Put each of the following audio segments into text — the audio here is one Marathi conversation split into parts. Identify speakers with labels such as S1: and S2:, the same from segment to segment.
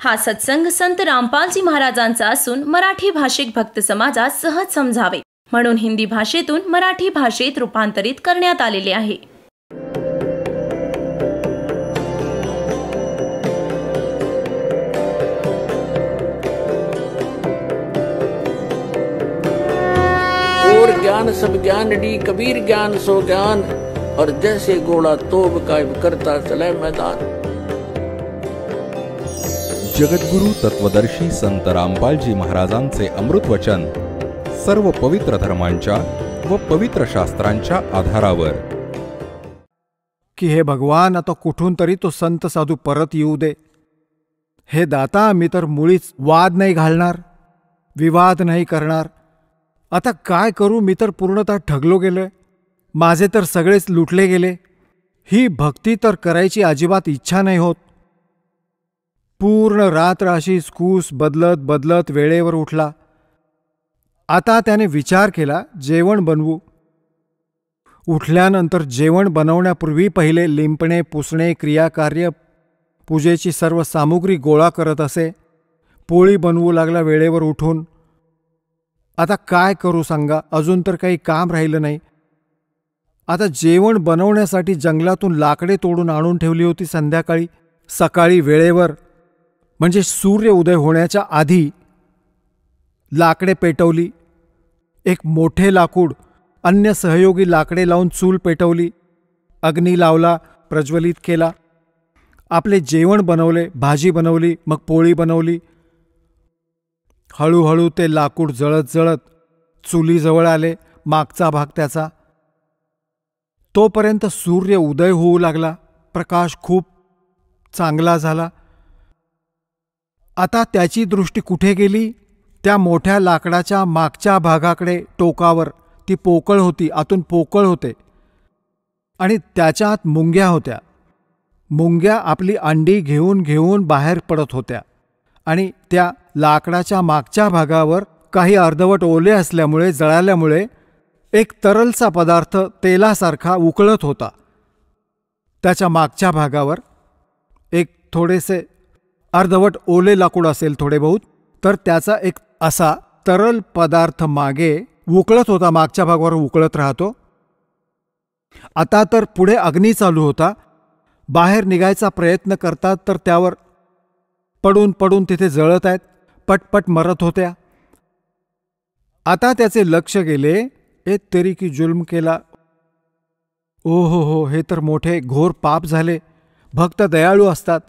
S1: हा सत्संग संत रामपालजी महाराजांचा असून मराठी भाषिक भक्त समाजास सहज समजावे म्हणून हिंदी भाषेतून मराठी भाषेत रूपांतरित करण्यात आलेले आहे.
S2: और ज्ञान सब ज्ञान डी कबीर ज्ञान सो ज्ञान और जैसे घोड़ा तोब कायम करता चले मैदान.
S3: जगद्गुरु तत्वदर्शी संत रामपालजी महाराजांचे अमृत वचन सर्व पवित्र धर्मांच्या व पवित्र शास्त्रांच्या आधारावर.
S4: की हे भगवान, आता कुठून तरी तो संत साधू परत येऊ दे. हे दाता, मी तर मुळीच वाद नाही घालणार, विवाद नाही करणार. आता काय करू, मी तर पूर्णतः ठगलो गेलोय. माझे तर सगळेच लुटले गेले. ही भक्ती तर करायची अजिबात इच्छा नाही होत. पूर्ण रात्र अशीच कूस बदलत बदलत वेळेवर उठला. आता त्याने विचार केला, जेवण बनवू. उठल्यानंतर जेवण बनवण्यापूर्वी पहिले लिंपणे, पुसणे, क्रियाकार्य, पूजेची सर्व सामुग्री गोळा करत असे. पोळी बनवू लागला वेळेवर उठून. आता काय करू सांगा, अजून तर काही काम राहिलं नाही. आता जेवण बनवण्यासाठी जंगलातून लाकडे तोडून आणून ठेवली होती संध्याकाळी. सकाळी वेळेवर म्हणजे सूर्य उदय होण्याच्या आधी लाकडे पेटवली. एक मोठे लाकूड, अन्य सहयोगी लाकडे लावून चूल पेटवली. अग्नी लावला, प्रज्वलित केला. आपले जेवण बनवले, भाजी बनवली, मग पोळी बनवली. हळूहळू ते लाकूड जळत जळत चुलीजवळ आले, मागचा भाग त्याचा. तोपर्यंत सूर्य उदय होऊ लागला. प्रकाश खूप चांगला झाला. आता त्याची दृष्टी कुठे गेली? त्या मोठ्या लाकडाच्या मागच्या भागाकडे. टोकावर ती पोकळ होती, आतून पोकळ होते आणि त्याच्यात मुंग्या होत्या. मुंग्या आपली अंडी घेऊन घेऊन बाहेर पडत होत्या आणि त्या लाकडाच्या मागच्या भागावर काही अर्धवट ओले असल्यामुळे, जळाल्यामुळे एक तरलसा पदार्थ तेलासारखा उकळत होता. त्याच्या मागच्या भागावर एक थोडेसे अर्धवट ओले लाकूड असेल थोडे बहुत, तर त्याचा एक असा तरल पदार्थ मागे उकळत होता, मागच्या भागावर उकळत राहतो. आता तर पुढे अग्नी चालू होता. बाहेर निघायचा प्रयत्न करतात तर त्यावर पडून पडून तिथे जळत आहेत, पटपट मरत होत्या. आता त्याचे लक्ष गेले, ए तेरी की जुल्म केला. ओ हो, हे तर मोठे घोर पाप झाले. भक्त दयाळू असतात.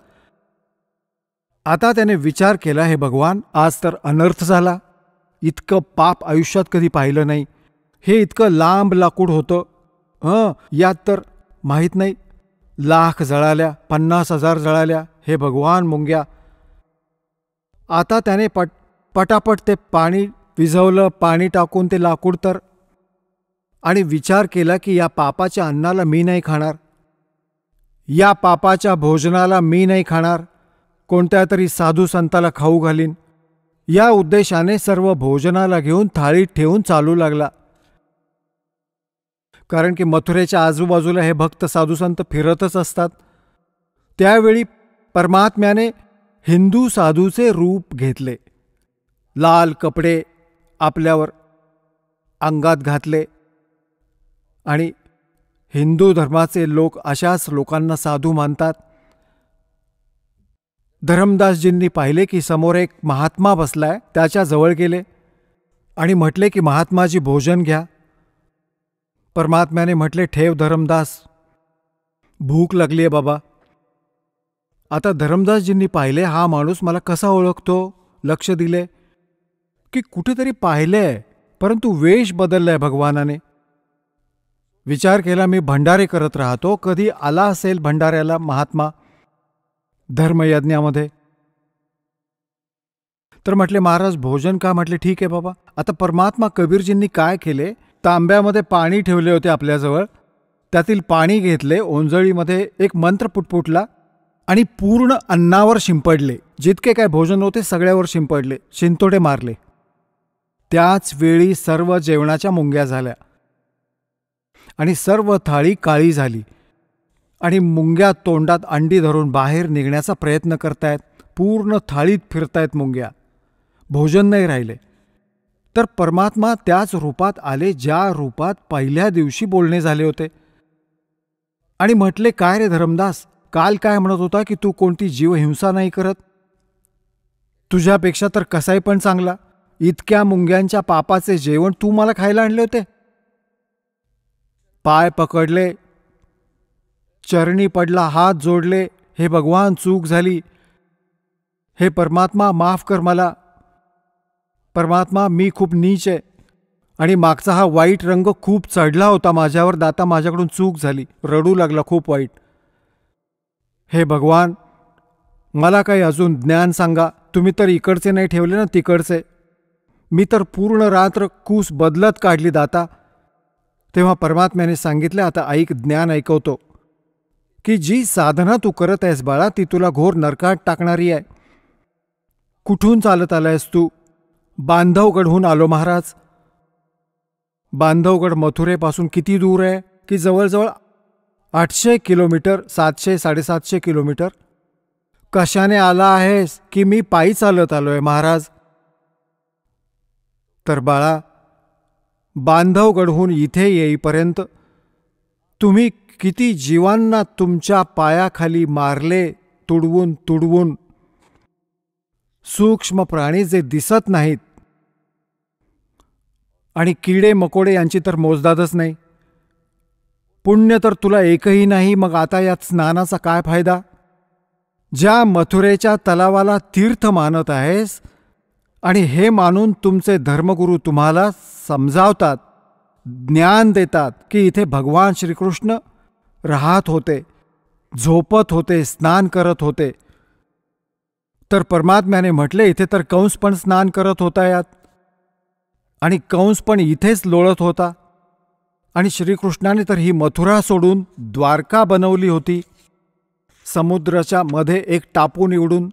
S4: आता त्याने विचार केला, हे भगवान, आज तर अनर्थ झाला. इतकं पाप आयुष्यात कधी पाहिलं नाही. हे इतकं लांब लाकूड होतं, यात तर माहीत नाही लाख जळाल्या, 50,000 जळाल्या. हे भगवान, मुंग्या. आता त्याने पटापट ते पाणी विझवलं, पाणी टाकून ते लाकूड तर, आणि विचार केला की या पापाच्या अन्नाला मी नाही खाणार, या पापाच्या भोजनाला मी नाही खाणार, कोणत्या तरी साधू संताला खाऊ घालीन. या उद्देशाने सर्व भोजनाला घेऊन थाळीत ठेवून चालू लागला. कारण की मथुरेच्या आजूबाजूला हे भक्त साधू संत फिरतच असतात. त्यावेळी परमात्म्याने हिंदू साधूचे रूप घेतले. लाल कपडे आपल्यावर अंगात घातले आणि हिंदू धर्माचे लोक अशाच लोकांना साधू मानतात. धरमदासजींनी पाहिले की समोर एक महात्मा बसलाय. त्याच्या जवळ गेले आणि म्हटले की महात्माजी, भोजन घ्या. परमात्म्याने म्हटले, ठेव धरमदास, भूक लागली आहे बाबा. आता धरमदासजींनी पाहिले, हा माणूस मला कसा ओळखतो. लक्ष दिले की कुठेतरी पाहिलेय, परंतु वेश बदललाय भगवानाने. विचार केला, मी भंडारे करत राहतो, कधी आला असेल भंडाऱ्याला महात्मा धर्मयज्ञामध्ये. तर म्हटले, महाराज भोजन का? म्हटले, ठीक आहे बाबा. आता परमात्मा कबीरजींनी काय केले, तांब्यामध्ये पाणी ठेवले होते आपल्याजवळ. त्यातील पाणी घेतले, ओंजळीमध्ये एक मंत्र पुटपुटला आणि पूर्ण अन्नावर शिंपडले. जितके काय भोजन होते सगळ्यावर शिंपडले, शिंतोडे मारले. त्याच वेळी सर्व जेवणाच्या मुंग्या झाल्या आणि सर्व थाळी काळी झाली आणि मुंग्या तोंडात अंडी धरून बाहेर निघण्याचा प्रयत्न करतायत. पूर्ण थाळीत फिरतायत मुंग्या, भोजन नाही राहिले. तर परमात्मा त्याच रूपात आले ज्या रूपात पहिल्या दिवशी बोलणे झाले होते. आणि म्हटले, काय रे धर्मदास, काल काय म्हणत होता की तू कोणती जीवहिंसा नाही करत, तुझ्यापेक्षा तर कसाही पण चांगला, इतक्या मुंग्यांच्या पापाचे जेवण तू मला खायला आणले होते. पाय पकडले, चरणी पडला, हात जोडले, हे भगवान चूक झाली, हे परमात्मा माफ कर मला, परमात्मा मी खूप नीच आहे आणि मागचा हा वाईट रंग खूप चढला होता माझ्यावर, दाता माझ्याकडून चूक झाली. रडू लागला खूप वाईट. हे भगवान मला काही अजून ज्ञान सांगा, तुम्ही तर इकडचे नाही ठेवले ना तिकडचे, मी तर पूर्ण रात्र कूस बदलत काढली दाता. तेव्हा परमात्म्याने सांगितले, आता ऐक, ज्ञान ऐकवतो, की जी साधना तू करत आहेस बाळा ती तुला घोर नरकात टाकणारी आहे. कुठून चालत आलायस तू? बांधवगडहून आलो महाराज. बांधवगड मथुरेपासून किती दूर आहे? की जवळजवळ 800 किलोमीटर, 700-750 किलोमीटर. कशाने आला आहेस? की मी पायी चालत आलोय महाराज. तर बाळा, बांधवगडहून इथे येईपर्यंत तुम्ही किती जीवांना तुमच्या पायाखाली मारले, तुडवून तुडवून. सूक्ष्म प्राणी जे दिसत नाहीत आणि किडे मकोडे यांची तर मोजदादच नाही. पुण्य तर तुला एकही नाही, मग आता यात स्नानाचा काय फायदा? ज्या मथुरेच्या तलावाला तीर्थ मानत आहेस आणि हे मानून तुमचे धर्मगुरू तुम्हाला समजावतात, ज्ञान देतात की इथे भगवान श्रीकृष्ण राहत होते, झोपत होते, स्नान करत होते. तर परमात्म्याने म्हटले, इथे तर कंस पण स्नान करत होता यात, आणि कंस पण इथेच लोळत होता. आणि श्रीकृष्णाने तर ही मथुरा सोडून द्वारका बनवली होती, समुद्राच्या मध्ये एक टापू निवडून.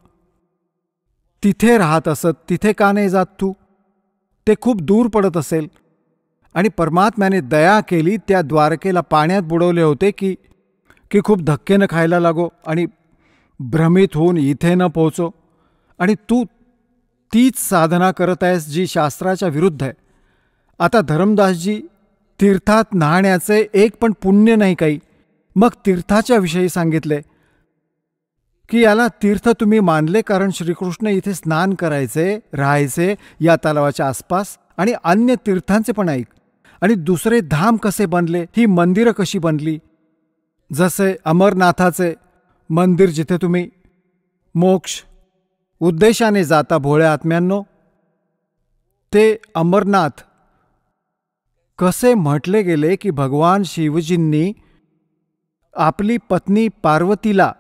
S4: तिथे राहत असत, तिथे का नाही जात तू? ते खूप दूर पडत असेल. आणि परमात्म्याने दया केली, त्या द्वारकेला पाण्यात बुडवले होते की खूप धक्के न खायला लागो आणि भ्रमित होऊन इथे न पोहोचो. आणि तू तीच साधना करत आहेस जी शास्त्राच्या विरुद्ध आहे. आता धर्मदासजी, तीर्थात न्हाण्याचे एक पण पुण्य नाही काही, मग तीर्थाच्या विषयी सांगितले की याला तीर्थ तुम्ही मानले कारण श्रीकृष्ण इथे स्नान करायचे, राहायचे या तलावाच्या आसपास, आणि अन्य तीर्थांचे पण ऐक. आणि दुसरे धाम कसे बनले, ही मंदिरं कशी बनली, जसे अमरनाथाचे मंदिर जिथे तुम्ही मोक्ष उद्देशाने जाता भोळ्या आत्म्यांनो, ते अमरनाथ कसे म्हटले गेले की भगवान शिवजींनी आपली पत्नी पार्वतीला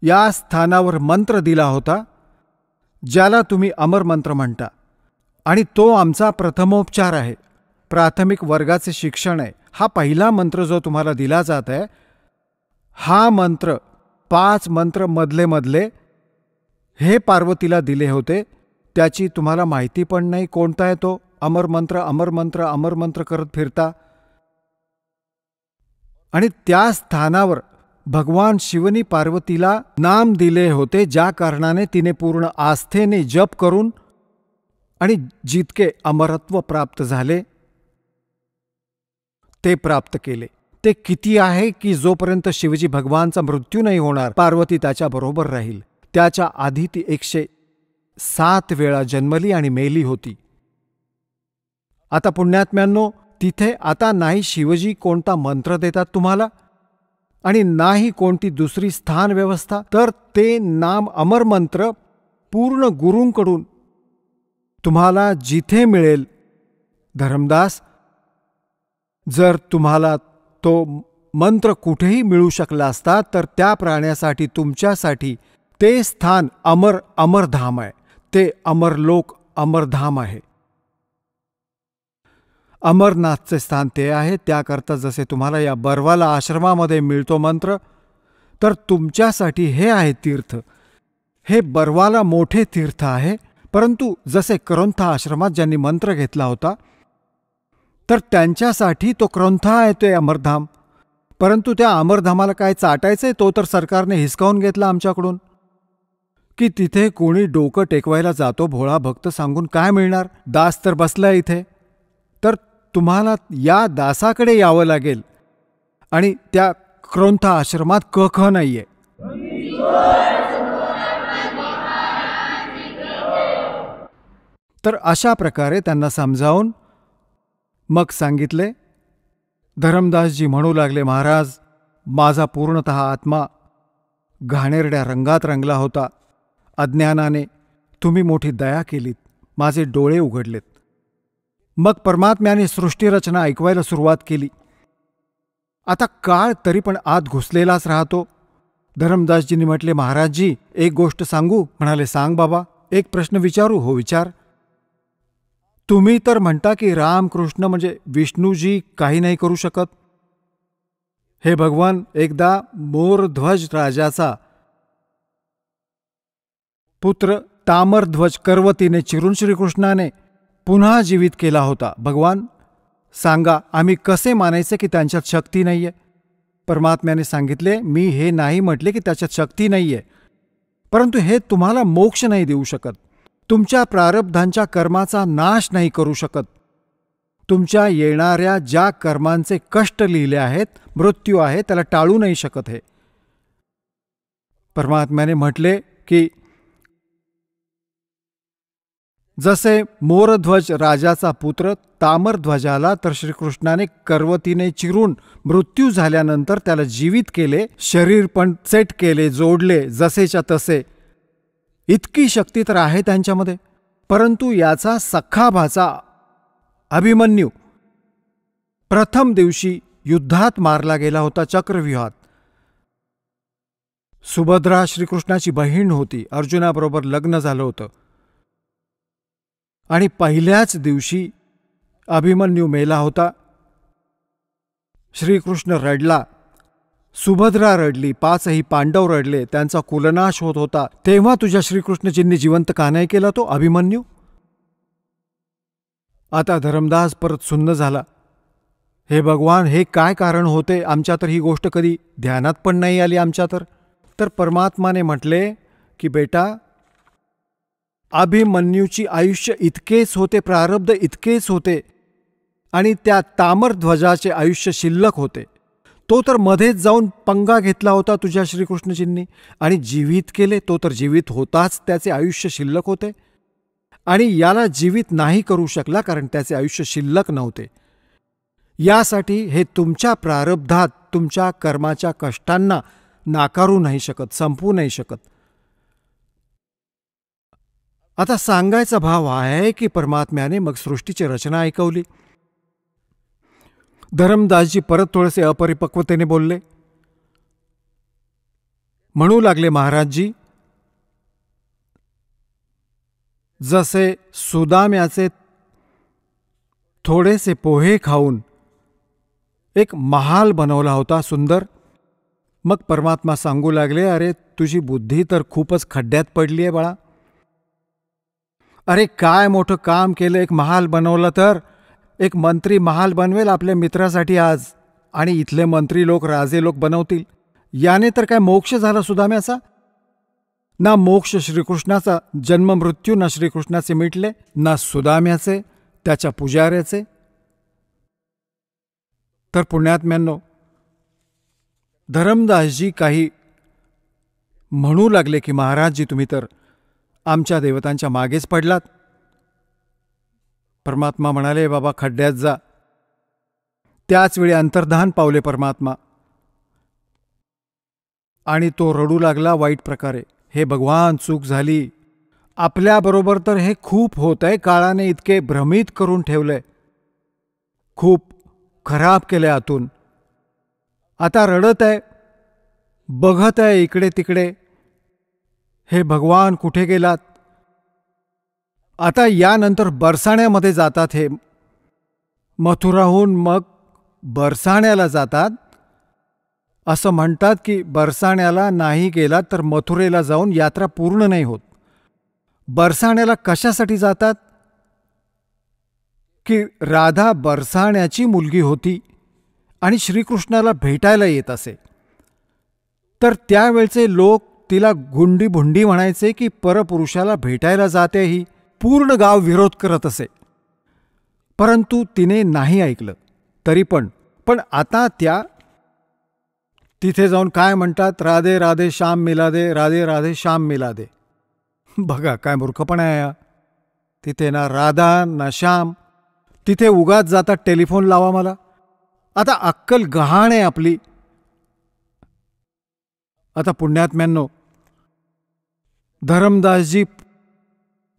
S4: या स्थानावर मंत्र दिला होता, ज्याला तुम्ही अमर मंत्र म्हणता. आणि तो आमचा प्रथमोपचार आहे, प्राथमिक वर्गाचे शिक्षण आहे. हा पहिला मंत्र जो तुम्हाला दिला जात आहे, हा मंत्र 5 मंत्र मधले मधले हे पार्वतीला दिले होते. त्याची तुम्हाला माहिती पण नाही कोणता आहे तो. अमर मंत्र, अमर मंत्र, अमर मंत्र करत फिरता. आणि त्या स्थानावर भगवान शिवनी पार्वतीला नाम दिले होते, ज्या कारणाने तिने पूर्ण आस्थेने जप करून आणि जितके अमरत्व प्राप्त झाले ते प्राप्त केले. ते किती आहे की जोपर्यंत शिवजी भगवानचा मृत्यू नाही होणार, पार्वती त्याच्या बरोबर राहील. त्याच्या आधी ती 107 वेळा जन्मली आणि मेली होती. आता पुण्यात्म्यांनो, तिथे आता नाही शिवजी कोणता मंत्र देतात तुम्हाला आणि नाही कोणती दुसरी स्थान व्यवस्था, तर ते नाम अमर मंत्र पूर्ण गुरूंकडून तुम्हाला जिथे मिळेल. धर्मदास, जर तुम्हाला तो मंत्र कुठेही मिळू शकला असता तर त्या प्राण्यासाठी, तुमच्यासाठी ते स्थान अमरधाम आहे. ते अमरलोक, अमरधाम आहे. अमरनाथचे स्थान ते आहे. त्याकरता जसे तुम्हाला या बरवाला आश्रमामध्ये मिळतो मंत्र, तर तुमच्यासाठी हे आहे तीर्थ. हे बरवाला मोठे तीर्थ आहे, परंतु जसे क्रौंथा आश्रमात ज्यांनी मंत्र घेतला होता तर त्यांच्यासाठी तो क्रौंथा आहे ते अमरधाम. परंतु त्या अमरधामाला काय चाटायचंय, तो तर सरकारने हिसकावून घेतला आमच्याकडून. की तिथे कोणी डोकं टेकवायला जातो भोळा भक्त सांगून काय मिळणार? दास तर बसलाय इथे. तर तुम्हाला या दासाकडे यावं लागेल. आणि त्या क्रोंथ आश्रमात कख नाहीये. तर अशा प्रकारे त्यांना समजावून मग सांगितले. धरमदासजी म्हणू लागले, महाराज, माझा पूर्णतः आत्मा घाणेरड्या रंगात रंगला होता. अज्ञानाने तुम्ही मोठी दया केलीत, माझे डोळे उघडलेत. मग परमात्म्याने सृष्टीरचना ऐकवायला सुरुवात केली. आता काळ तरी पण आत घुसलेलाच राहतो. धरमदासजींनी म्हटले, महाराजजी, एक गोष्ट सांगू? म्हणाले, सांग बाबा. एक प्रश्न विचारू? हो, विचार. तुम्ही तर म्हणता की रामकृष्ण म्हणजे विष्णूजी काही नाही करू शकत. हे भगवान, एकदा मोरध्वज राजाचा पुत्र तामरध्वज कर्वतीने चिरून श्रीकृष्णाने पुन्हा जीवित केला होता. भगवान सांगा, आम्ही कसे मानायचे की त्यांच्यात शक्ती नाहीये? परमात्म्याने सांगितले, मी हे नाही म्हटले की त्याच्यात शक्ती नाहीये, परंतु हे तुम्हाला मोक्ष नाही देऊ शकत. तुमच्या प्रारब्धांच्या कर्माचा नाश नाही करू शकत. तुमच्या येणाऱ्या ज्या कर्मांचे कष्ट लिहिले आहेत, मृत्यू आहे, त्याला टाळू नाही शकत. हे परमात्म्याने म्हटले की जसे मोरध्वज राजाचा पुत्र तामरध्वजाला तर श्रीकृष्णाने कर्वतीने चिरून मृत्यू झाल्यानंतर त्याला जीवित केले, शरीर पण सेट केले, जोडले जसेच्या तसे. इतकी शक्ती तर आहे त्यांच्यामध्ये. परंतु याचा सख्खा भाचा अभिमन्यू प्रथम दिवशी युद्धात मारला गेला होता, चक्रव्यूहात. सुभद्रा श्रीकृष्णाची बहीण होती, अर्जुनाबरोबर लग्न झालं होतं. आणि पहिल्याच दिवशी अभिमन्यू मेला होता. श्रीकृष्ण रडला, सुभद्रा रडली, 5ही पांडव रडले, त्यांचा कुलनाश होत होता. तेव्हा तुझ्या श्रीकृष्णजींनी जिवंत का नाही केला तो अभिमन्यू? आता धरमदास परत सुन्न झाला. हे भगवान, हे काय कारण होते? आमच्या तर ही गोष्ट कधी ध्यानात पण नाही आली आमच्या तर. तर परमात्माने म्हटले की बेटा, अभिमन्यूची आयुष्य इतकेच होते, प्रारब्ध इतकेच होते, आणि त्या तामरध्वजाचे आयुष्य शिल्लक होते. तो तर मध्येच जाऊन पंगा घेतला होता तुझ्या श्रीकृष्णजींनी आणि जीवित केले. तो तर जीवित होताच, त्याचे आयुष्य शिल्लक होते. आणि याला जीवित नाही करू शकला कारण त्याचे आयुष्य शिल्लक नव्हते. यासाठी हे तुमच्या प्रारब्धात तुमच्या कर्माच्या कष्टांना नाकारू नाही शकत, संपवू नाही शकत. आता सांगायचा भाव आहे की परमात्म्याने मग सृष्टीची रचना ऐकवली. धरमदासजी परत थोडेसे अपरिपक्वतेने बोलले. म्हणू लागले, महाराजजी, जसे सुदाम्याचे थोडेसे पोहे खाऊन एक महाल बनवला होता सुंदर. मग परमात्मा सांगू लागले, अरे तुझी बुद्धी तर खूपच खड्ड्यात पडली आहे बाळा. अरे काय मोठं काम केलं, एक महाल बनवलं. तर एक मंत्री महाल बनवेल आपल्या मित्रासाठी आज, आणि इथले मंत्री लोक, राजे लोक बनवतील. याने तर काय मोक्ष झाला सुदाम्याचा? ना मोक्ष श्रीकृष्णाचा, जन्म मृत्यू ना श्रीकृष्णाचे मिटले, ना सुदाम्याचे, त्याच्या पुजाऱ्याचे. तर पुण्यात्म्यांनो, धरमदासजी काही म्हणू लागले की महाराजजी, तुम्ही तर आमच्या देवतांच्या मागेच पडलात. परमात्मा म्हणाले, बाबा खड्ड्यात जा. त्याचवेळी अंतर्धान पावले परमात्मा आणि तो रडू लागला वाईट प्रकारे. हे भगवान, चूक झाली आपल्याबरोबर. तर हे खूप होत आहे, काळाने इतके भ्रमित करून ठेवलंय, खूप खराब केलंय आतून. आता रडत आहे, बघत आहे इकडे तिकडे. हे भगवान, कुठे गेलात? आता यानंतर बरसाण्यामध्ये जातात. हे मथुराहून मग बरसाण्याला जातात. असं म्हणतात की बरसाण्याला नाही गेलात तर मथुरेला जाऊन यात्रा पूर्ण नाही होत. बरसाण्याला कशासाठी जातात? की राधा बरसाण्याची मुलगी होती आणि श्रीकृष्णाला भेटायला येत असे. तर त्यावेळचे लोक तिला गुंडी भुंडी म्हणायचे की परपुरुषाला भेटायला जाते ही. पूर्ण गाव विरोध करत असे. परंतु तिने नाही ऐकलं. तरी पण आता त्या तिथे जाऊन काय म्हणतात, राधे राधे श्याम मिला दे, राधे राधे श्याम मिला दे. बघा काय मूर्खपणा आहे. तिथे ना राधा ना श्याम. तिथे उगाच जातात टेलिफोन लावा मला. आता अक्कल गहाण आहे आपली. आता पुण्यात्म्यांनो, धरमदासजी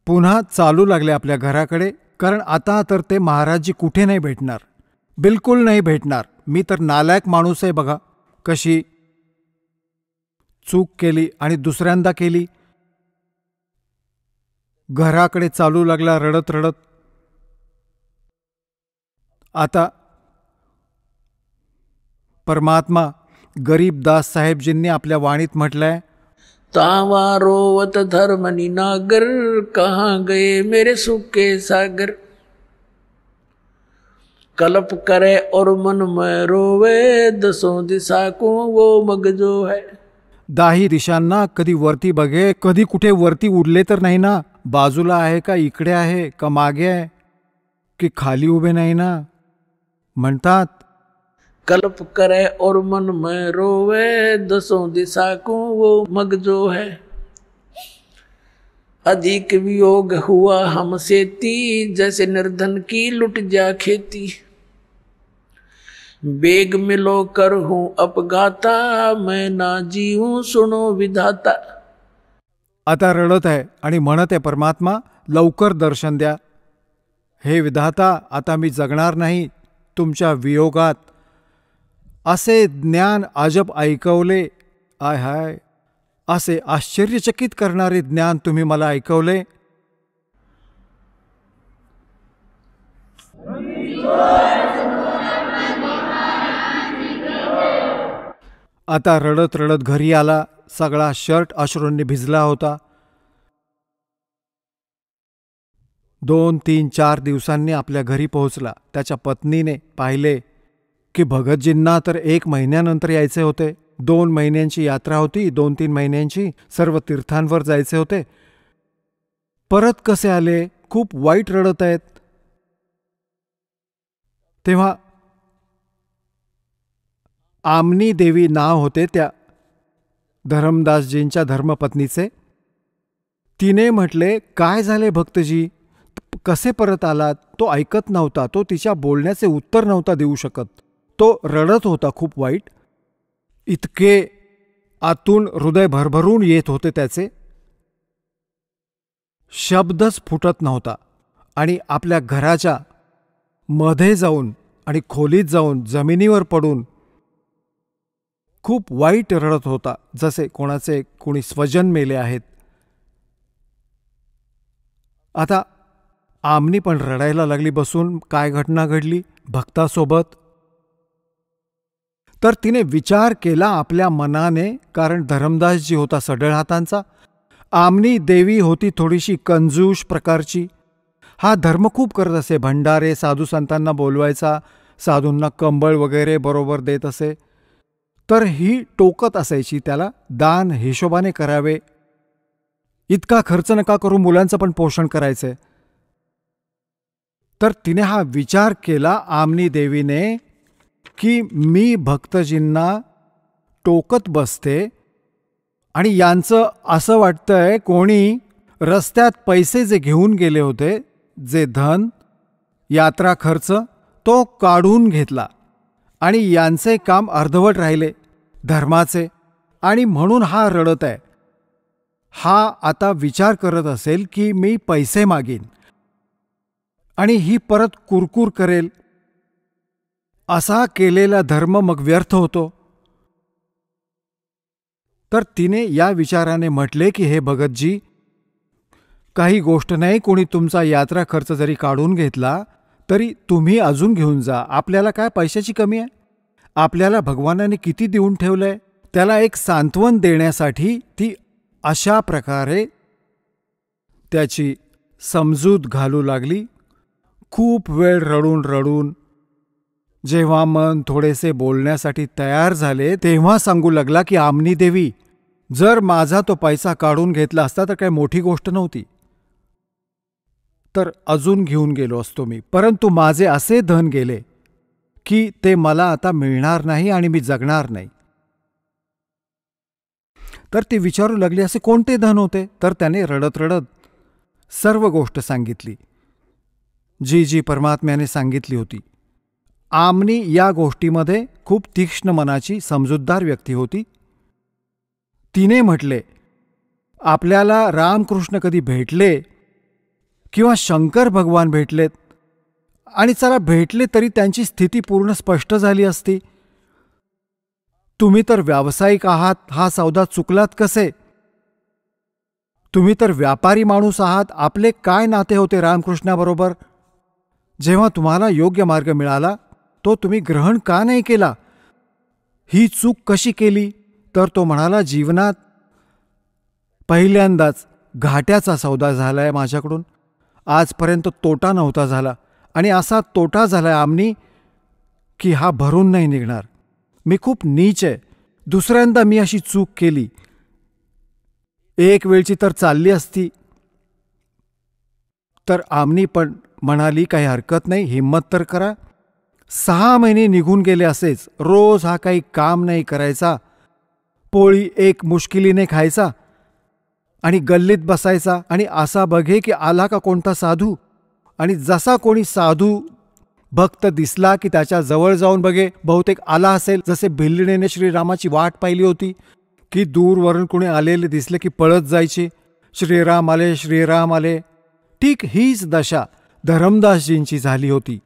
S4: पुन्हा चालू लागले आपल्या घराकडे. कारण आता तर ते महाराजजी कुठे नाही भेटणार, बिलकुल नाही भेटणार. मी तर नालायक माणूस आहे बघा, कशी चूक केली आणि दुसऱ्यांदा केली. घराकडे चालू लागला रडत रडत. आता परमात्मा गरीबदास साहेबजींनी आपल्या वाणीत म्हटलंय,
S2: तावा रोवत धर्मनी नागर, कहाँ गए मेरे सुख के सागर. कल्प करे और मन में रोवे, दसों दिशा को वो मग जो है.
S4: दाही दिशांना कधी वरती बघे, कधी कुठे वरती उडले तर नाही ना. बाजूला आहे का, इकडे आहे का, मागे आहे की खाली उभे नाही ना. म्हणतात
S2: कल्प करे और मन में रोवे, दसों दिशा को वो मग जो है. अधिक वियोग हुआ हमसे ती, जैसे निर्धन की लुट जा खेती. बेग मिलो कर हूं अपघाता, मैं ना जीऊं सुनो विधाता.
S4: आता रडत आहे आणि म्हणत आहे, परमात्मा लवकर दर्शन द्या. हे विधाता, आता मी जगणार नाही तुमच्या वियोगात. असे ज्ञान अजब ऐकवले. आय हाय, असे आश्चर्यचकित करणारे ज्ञान तुम्ही मला ऐकवले. आता रडत रडत घरी आला. सगळा शर्ट अश्रूंनी भिजला होता. 2, 3, 4 दिवसांनी आपल्या घरी पोहोचला. त्याच्या पत्नीने पाहिले की भगतजींना तर 1 महिन्यानंतर यायचे होते. 2 महिन्यांची यात्रा होती, 2-3 महिन्यांची. सर्व तीर्थांवर जायचे होते. परत कसे आले, खूप वाईट रडत आहेत. तेव्हा आमनी देवी नाव होते त्या धरमदासजींच्या धर्मपत्नीचे. तिने म्हटले, काय झाले भक्तजी, कसे परत आलात? तो ऐकत नव्हता. तो तिच्या बोलण्याचे उत्तर नव्हता देऊ शकत. तो रडत होता खूप वाईट. इतके आतून हृदय भरभरून येत होते त्याचे. शब्दच फुटत नव्हता. आणि आपल्या घराच्या मध्ये जाऊन आणि खोलीत जाऊन जमिनीवर पडून खूप वाईट रडत होता, जसे कोणी स्वजन मेले आहेत. आता आमनी पण रडायला लागली बसून. काय घटना घडली भक्तासोबत? तर तिने विचार केला आपल्या मनाने. कारण धरमदासजी होता सढळ हातांचा, आमनी देवी होती थोडीशी कंजूष प्रकारची. हा धर्म खूप करत असे. भंडारे साधू संतांना बोलवायचा, साधूंना कंबळ वगैरे बरोबर देत असे. तर ही टोकत असायची त्याला, दान हिशोबाने करावे, इतका खर्च नका करू, मुलांचं पण पोषण करायचंय. तर तिने हा विचार केला आमनी देवीने की मी भक्तजींना टोकत बसते आणि यांचं असं वाटतंय कोणी रस्त्यात पैसे जे घेऊन गेले होते, जे धन यात्रा खर्च, तो काढून घेतला आणि यांचे काम अर्धवट राहिले धर्माचे. आणि म्हणून हा रडत आहे. हा आता विचार करत असेल की मी पैसे मागीन आणि ही परत कुरकुर करेल. असा केलेला धर्म मग व्यर्थ होतो. तर तिने या विचाराने म्हटले की हे भगतजी, काही गोष्ट नाही, कोणी तुमचा यात्रा खर्च जरी काढून घेतला तरी तुम्ही अजून घेऊन जा. आपल्याला काय पैशाची कमी आहे? आपल्याला भगवानाने किती देऊन ठेवलंय. त्याला एक सांत्वन देण्यासाठी ती अशा प्रकारे त्याची समजूत घालू लागली. खूप वेळ रडून रडून जेव्हा मन थोडेसे बोलण्यासाठी तयार झाले, तेव्हा सांगू लागला की आमनी देवी, जर माझा तो पैसा काढून घेतला असता तर काही मोठी गोष्ट नव्हती, तर अजून घेऊन गेलो असतो मी. परंतु माझे असे धन गेले की ते मला आता मिळणार नाही आणि मी जगणार नाही. तर ती विचारू लागली, असे कोणते धन होते? तर त्याने रडत रडत सर्व गोष्ट सांगितली, जी परमात्म्याने सांगितली होती. आमनी या गोष्टीमध्ये खूप तीक्ष्ण मनाची समजूतदार व्यक्ती होती. तिने म्हटले, आपल्याला रामकृष्ण कधी भेटले किंवा शंकर भगवान भेटलेत, आणि चला भेटले तरी त्यांची स्थिती पूर्ण स्पष्ट झाली असती. तुम्ही तर व्यावसायिक आहात, हा सौदा चुकलात कसे? तुम्ही तर व्यापारी माणूस आहात, आपले काय नाते होते रामकृष्णाबरोबर? जेव्हा तुम्हाला योग्य मार्ग मिळाला तो तुम्ही ग्रहण का नाही केला? ही चूक कशी केली? तर तो म्हणाला, जीवनात पहिल्यांदाच घाट्याचा सौदा झालाय माझ्याकडून. आजपर्यंत तोटा नव्हता झाला, आणि असा तोटा झालाय आमनी की हा भरून नाही निघणार. मी खूप नीच आहे. दुसऱ्यांदा मी अशी चूक केली, एक वेळची तर चालली असती. तर आमनी पण म्हणाली, काही हरकत नाही, हिम्मत तर करा. 6 महिने निघून गेले असेच. रोज हा काही काम नाही करायचा, पोळी एक मुश्किलीने खायचा आणि गल्लीत बसायचा, आणि असा बघे की आला का कोणता साधू, आणि जसा कोणी साधू भक्त दिसला की त्याच्या जवळ जाऊन बघे, बहुतेक आला असेल. जसे भिल्लीणेने श्रीरामाची वाट पाहिली होती की दूरवरून कोणी आलेले दिसले की पळत जायचे, श्रीराम आले, श्रीराम आले. ठीक हीच दशा धरमदासजींची झाली होती.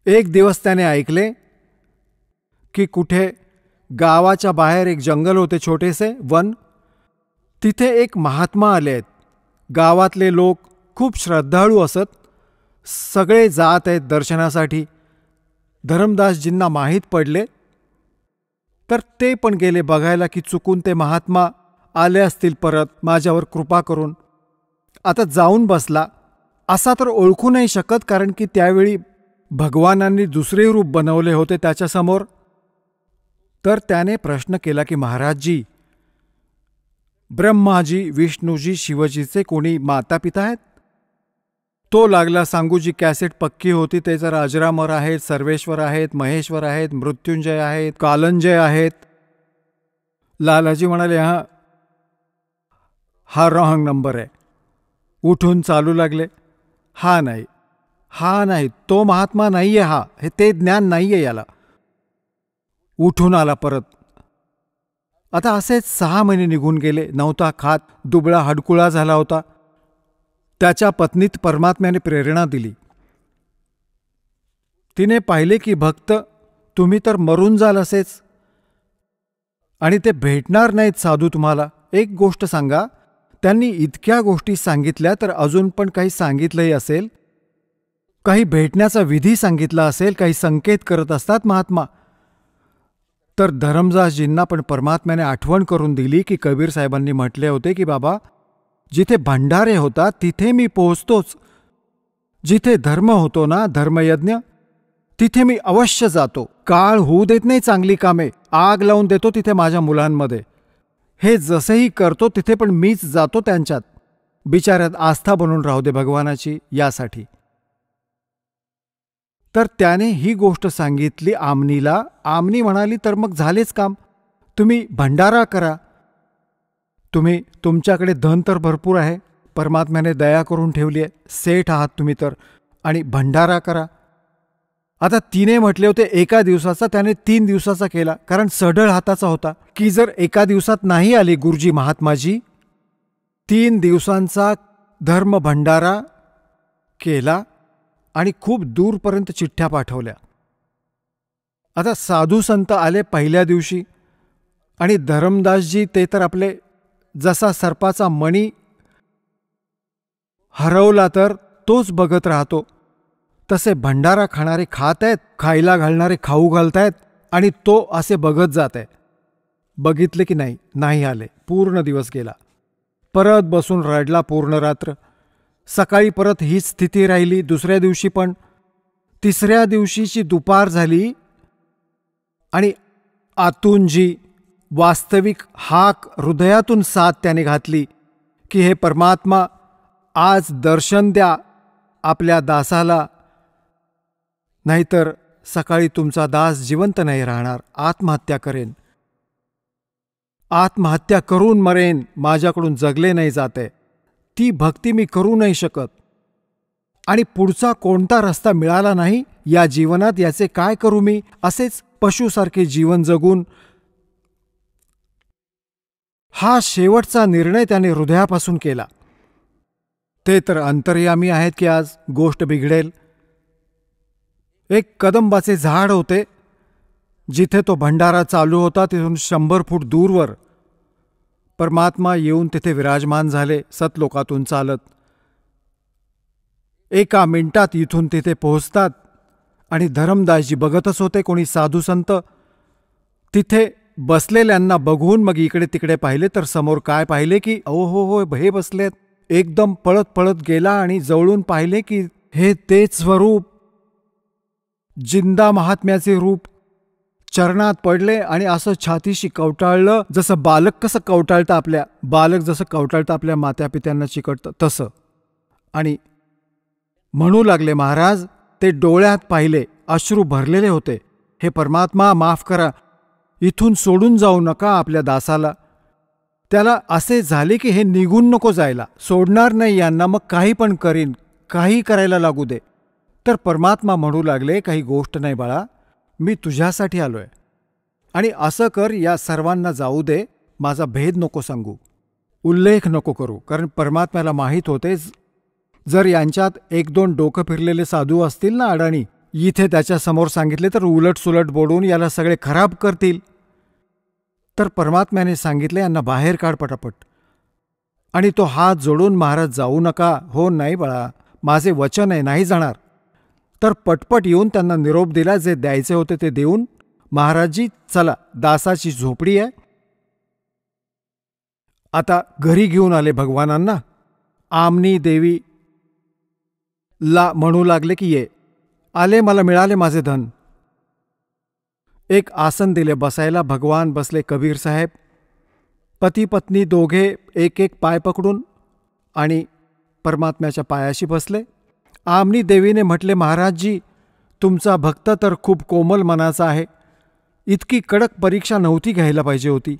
S4: एक दिवस त्याने ऐकले की कुठे गावाच्या बाहेर एक जंगल होते, छोटेसे वन. तिथे एक महात्मा आले आहेत. गावातले लोक खूप श्रद्धाळू असत, सगळे जात आहेत दर्शनासाठी. धरमदासजींना माहीत पडले, तर ते पण गेले बघायला की चुकून ते महात्मा आले असतील परत माझ्यावर कृपा करून. आता जाऊन बसला. असा तर ओळखू नाही शकत, कारण की त्यावेळी भगवानांनी दुसरे रूप बनवले होते त्याच्यासमोर. तर त्याने प्रश्न केला की महाराजजी, ब्रह्माजी, विष्णूजी, शिवजीचे कोणी माता पिता आहेत? तो लागला सांगू, जी कॅसेट पक्की होती ते जर अजरामर आहेत, सर्वेश्वर आहेत, महेश्वर आहेत, मृत्युंजय आहेत, कालंजय आहेत. लालाजी म्हणाले, हा रॉंग नंबर आहे. उठून चालू लागले, हा नाही, तो महात्मा नाहीये, हे ते ज्ञान नाहीये याला. उठून आला परत. आता असेच 6 महिने निघून गेले. नव्हता खात, दुबळा हडकुळा झाला होता. त्याच्या पत्नीत परमात्म्याने प्रेरणा दिली. तिने पाहिले की भक्त, तुम्ही तर मरून जाल असेच, आणि ते भेटणार नाहीत साधू तुम्हाला. एक गोष्ट सांगा. त्यांनी इतक्या गोष्टी सांगितल्या, तर अजून पण काही सांगितलंही असेल, काही भेटण्याचा विधी सांगितला असेल, काही संकेत करत असतात महात्मा. तर धरमदासजींना पण परमात्म्याने आठवण करून दिली की कबीर साहेबांनी म्हटले होते की बाबा, जिथे भंडारे होतात तिथे मी पोहोचतोच. जिथे धर्म होतो ना, धर्मयज्ञ, तिथे मी अवश्य जातो. काळ होऊ देत नाही चांगली कामे, आग लावून देतो तिथे माझ्या मुलांमध्ये. हे जसेही करतो तिथे पण मीच जातो त्यांच्यात. बिचाऱ्यात आस्था बनून राहू दे भगवानाची यासाठी. तर त्याने ही गोष्ट सांगितली आमनीला. आमनी म्हणाली, तर मग झालेच काम, तुम्ही भंडारा करा. तुमच्याकडे धन तर भरपूर आहे, परमात्म्याने दया करून ठेवली आहे, सेठ आहात तुम्ही तर, आणि भंडारा करा. आता तिने म्हटले होते एका दिवसाचा, त्याने 3 दिवसाचा केला, कारण सढळ हाताचा होता. की जर एका दिवसात नाही आले गुरुजी महात्माजी, 3 दिवसांचा धर्म भंडारा केला आणि खूप दूरपर्यंत चिठ्ठ्या पाठवल्या. आता साधू संत आले पहिल्या दिवशी, आणि धरमदासजी ते तर आपले जसा सर्पाचा मणी हरवला तर तोच बघत राहतो, तसे भंडारा खाणारे खात आहेत, खायला घालणारे खाऊ घालतायत, आणि तो असे बघत जात आहे. बघितले की नाही आले. पूर्ण दिवस गेला. परत बसून रडला पूर्ण रात्र. सकाळी परत हीच स्थिती राहिली. दुसऱ्या दिवशी पण. तिसऱ्या दिवशीची दुपार झाली, आणि आतूनजी वास्तविक हाक हृदयातून साथ त्याने घातली की हे परमात्मा, आज दर्शन द्या आपल्या दासाला, नाहीतर सकाळी तुमचा दास जिवंत नाही राहणार, आत्महत्या करेन, आत्महत्या करून मरेन, माझ्याकडून जगले नाही जाते. ती भक्ती मी करू नाही शकत आणि पुढचा कोणता रस्ता मिळाला नाही या जीवनात, याचे काय करू मी? असेच पशुसारखे जीवन जगून हा शेवटचा निर्णय त्याने हृदयापासून केला. ते तर अंतर्यामी आहेत की आज गोष्ट बिघडेल. एक कदंबाचे झाड होते, जिथे तो भंडारा चालू होता तिथून 100 फूट दूरवर परमात्मा येऊन तिथे विराजमान झाले सतलोकातून चालत. एका मिनिटात इथून तिथे पोहोचतात आणि धरमदासजी बघतच होते. कोणी साधू संत तिथे बसलेल्यांना बघून मग इकडे तिकडे पाहिले तर समोर काय पाहिले की हो हे बसलेत. एकदम पळत पळत गेला आणि जवळून पाहिले की हे तेच स्वरूप, जिंदा महात्म्याचे रूप. चरणात पडले आणि असं छातीशी कवटाळलं, जसं बालक कसं कवटाळतं, बालक जसं कवटाळतं आपल्या मात्यापित्यांना चिकटतं तसं. आणि म्हणू लागले महाराज, ते डोळ्यात पाहिले, अश्रू भरलेले होते, हे परमात्मा माफ करा, इथून सोडून जाऊ नका आपल्या दासाला. त्याला असे झाले की हे निघून नको जायला, सोडणार नाही यांना, मग काही पण करीन, काही करायला लागू दे. तर परमात्मा म्हणू लागले, काही गोष्ट नाही बाळा, मी तुझ्यासाठी आलोय आणि असं कर, या सर्वांना जाऊ दे, माझा भेद नको सांगू, उल्लेख नको करू. कारण परमात्म्याला माहीत होते जर यांच्यात 1-2 डोकं फिरलेले साधू असतील ना अडाणी, इथे त्याच्यासमोर सांगितले तर उलटसुलट बोलून याला सगळे खराब करतील. तर परमात्म्याने सांगितले यांना बाहेर काढ पटापट. आणि तो हात जोडून, महाराज जाऊ नका, हो नाही बाळा, माझे वचन आहे, नाही जाणार. तर पटपट येऊन त्यांना निरोप दिला, जे द्यायचे होते ते देऊन, महाराजजी चला, दासाची झोपडी आहे. आता घरी घेऊन आले भगवानांना. आमनी देवी ला म्हणू लागले की ये आले, मला मिळाले माझे धन. एक आसन दिले बसायला, भगवान बसले. कबीर साहेब पती पत्नी दोघे एक एक पाय पकडून आणि परमात्म्याच्या पायाशी बसले. आमनी देवीने म्हटले, महाराजजी तुमचा भक्त तर खूप कोमल मनाचा आहे, इतकी कडक परीक्षा नव्हती घ्यायला पाहिजे होती.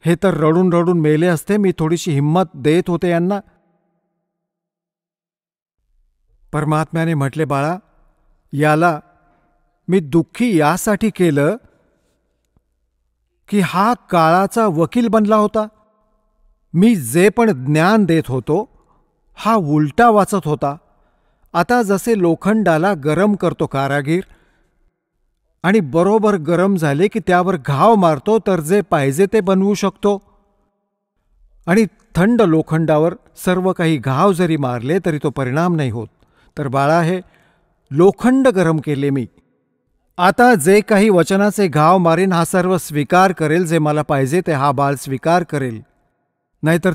S4: हे तर रडून रडून मेले असते, मी थोडीशी हिंमत देत होते यांना. परमात्म्याने म्हटले, बाळा याला मी दुःखी यासाठी केलं की हा काळाचा वकील बनला होता. मी जे पण ज्ञान देत होतो हा उलटा वाचत होता. आता जसे लोखंडाला गरम करतो कारागीर आणि बरोबर गरम झाले की त्यावर घाव मारतो तर जे पाहिजे ते बनवू शकतो, आणि थंड लोखंडावर सर्व काही घाव जरी मारले तरी तो परिणाम नाही होत. तर बाळा हे लोखंड गरम केले मी, आता जे काही वचनाचे घाव मारीन हा सर्व स्वीकार करेल, जे मला पाहिजे ते हा बाळ स्वीकार करेल. नाहीतर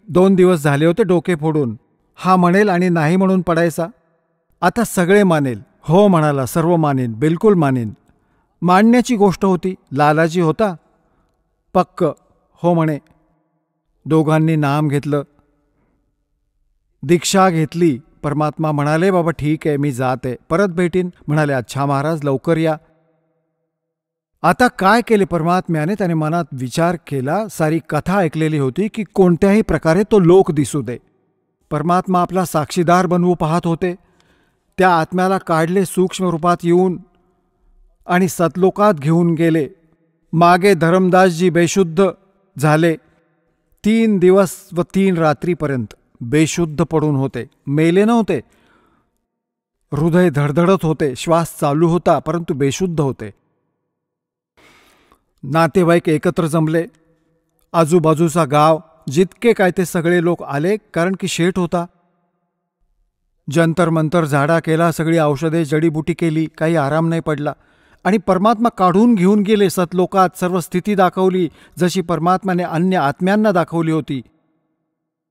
S4: 2 दिवस झाले होते डोके फोडून. हा म्हणेल आणि नाही म्हणून पडायचा. आता सगळे मानेल, हो म्हणाला, सर्व मानेन, बिलकुल मानेन. मानण्याची गोष्ट होती. लालाजी होता, पक्क हो म्हणे. दोघांनी नाम घेतलं, दीक्षा घेतली. परमात्मा म्हणाले, बाबा ठीक आहे, मी जाते, परत भेटीन. म्हणाले, अच्छा महाराज लवकर या. आता काय केले परमात्म्याने? त्याने मनात विचार केला. सारी कथा ऐकलेली होती की कोणत्याही प्रकारे तो लोक दिसू दे. परमात्मा आपला साक्षीदार बनवू पाहत होते. त्या आत्म्याला काढले सूक्ष्म रूपात येऊन आणि सतलोकात घेऊन गेले. मागे धरमदासजी बेशुद्ध झाले. 3 दिवस व 3 रात्रीपर्यंत बेशुद्ध पडून होते, मेले नव्हते. हृदय धडधडत होते, श्वास चालू होता, परंतु बेशुद्ध होते. नातेवाईक एकत्र जमले, आजूबाजूचा गाव जितके काय ते सगळे लोक आले, कारण की शेठ होता. जंतर मंतर झाडा केला, सगळी औषधे जडीबुटी केली, काही आराम नाही पडला. आणि परमात्मा काढून घेऊन गेले सतलोकात. सर्व स्थिती दाखवली जशी परमात्म्याने अन्य आत्म्यांना दाखवली होती.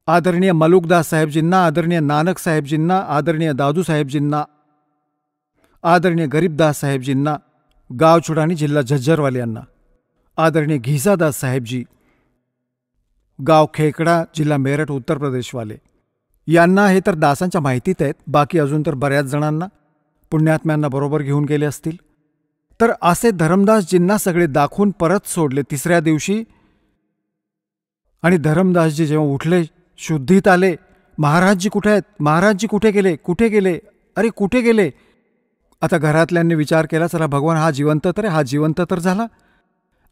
S4: आदरणीय मलुकदास साहेबजींना, आदरणीय नानक साहेबजींना, आदरणीय दादू साहेबजींना, आदरणीय गरीबदास साहेबजींना, गावचुडानी जिल्हा झज्जरवाल्यांना. आदरणीय घिसादास साहेबजी, गाव खेकडा, जिल्हा मेरठ, उत्तर प्रदेशवाले, यांना हे तर दासांच्या माहितीत आहेत. बाकी अजून तर बऱ्याच जणांना, पुण्यात्म्यांना बरोबर घेऊन गेले असतील. तर असे धरमदासजींना सगळे दाखवून परत सोडले तिसऱ्या दिवशी. आणि धरमदासजी जेव्हा उठले, शुद्धीत आले, महाराजजी कुठे आहेत, महाराजजी कुठे गेले, कुठे गेले, अरे कुठे गेले. आता घरातल्यांनी विचार केला, चला भगवान हा जिवंत तर आहे, हा जिवंत तर झाला.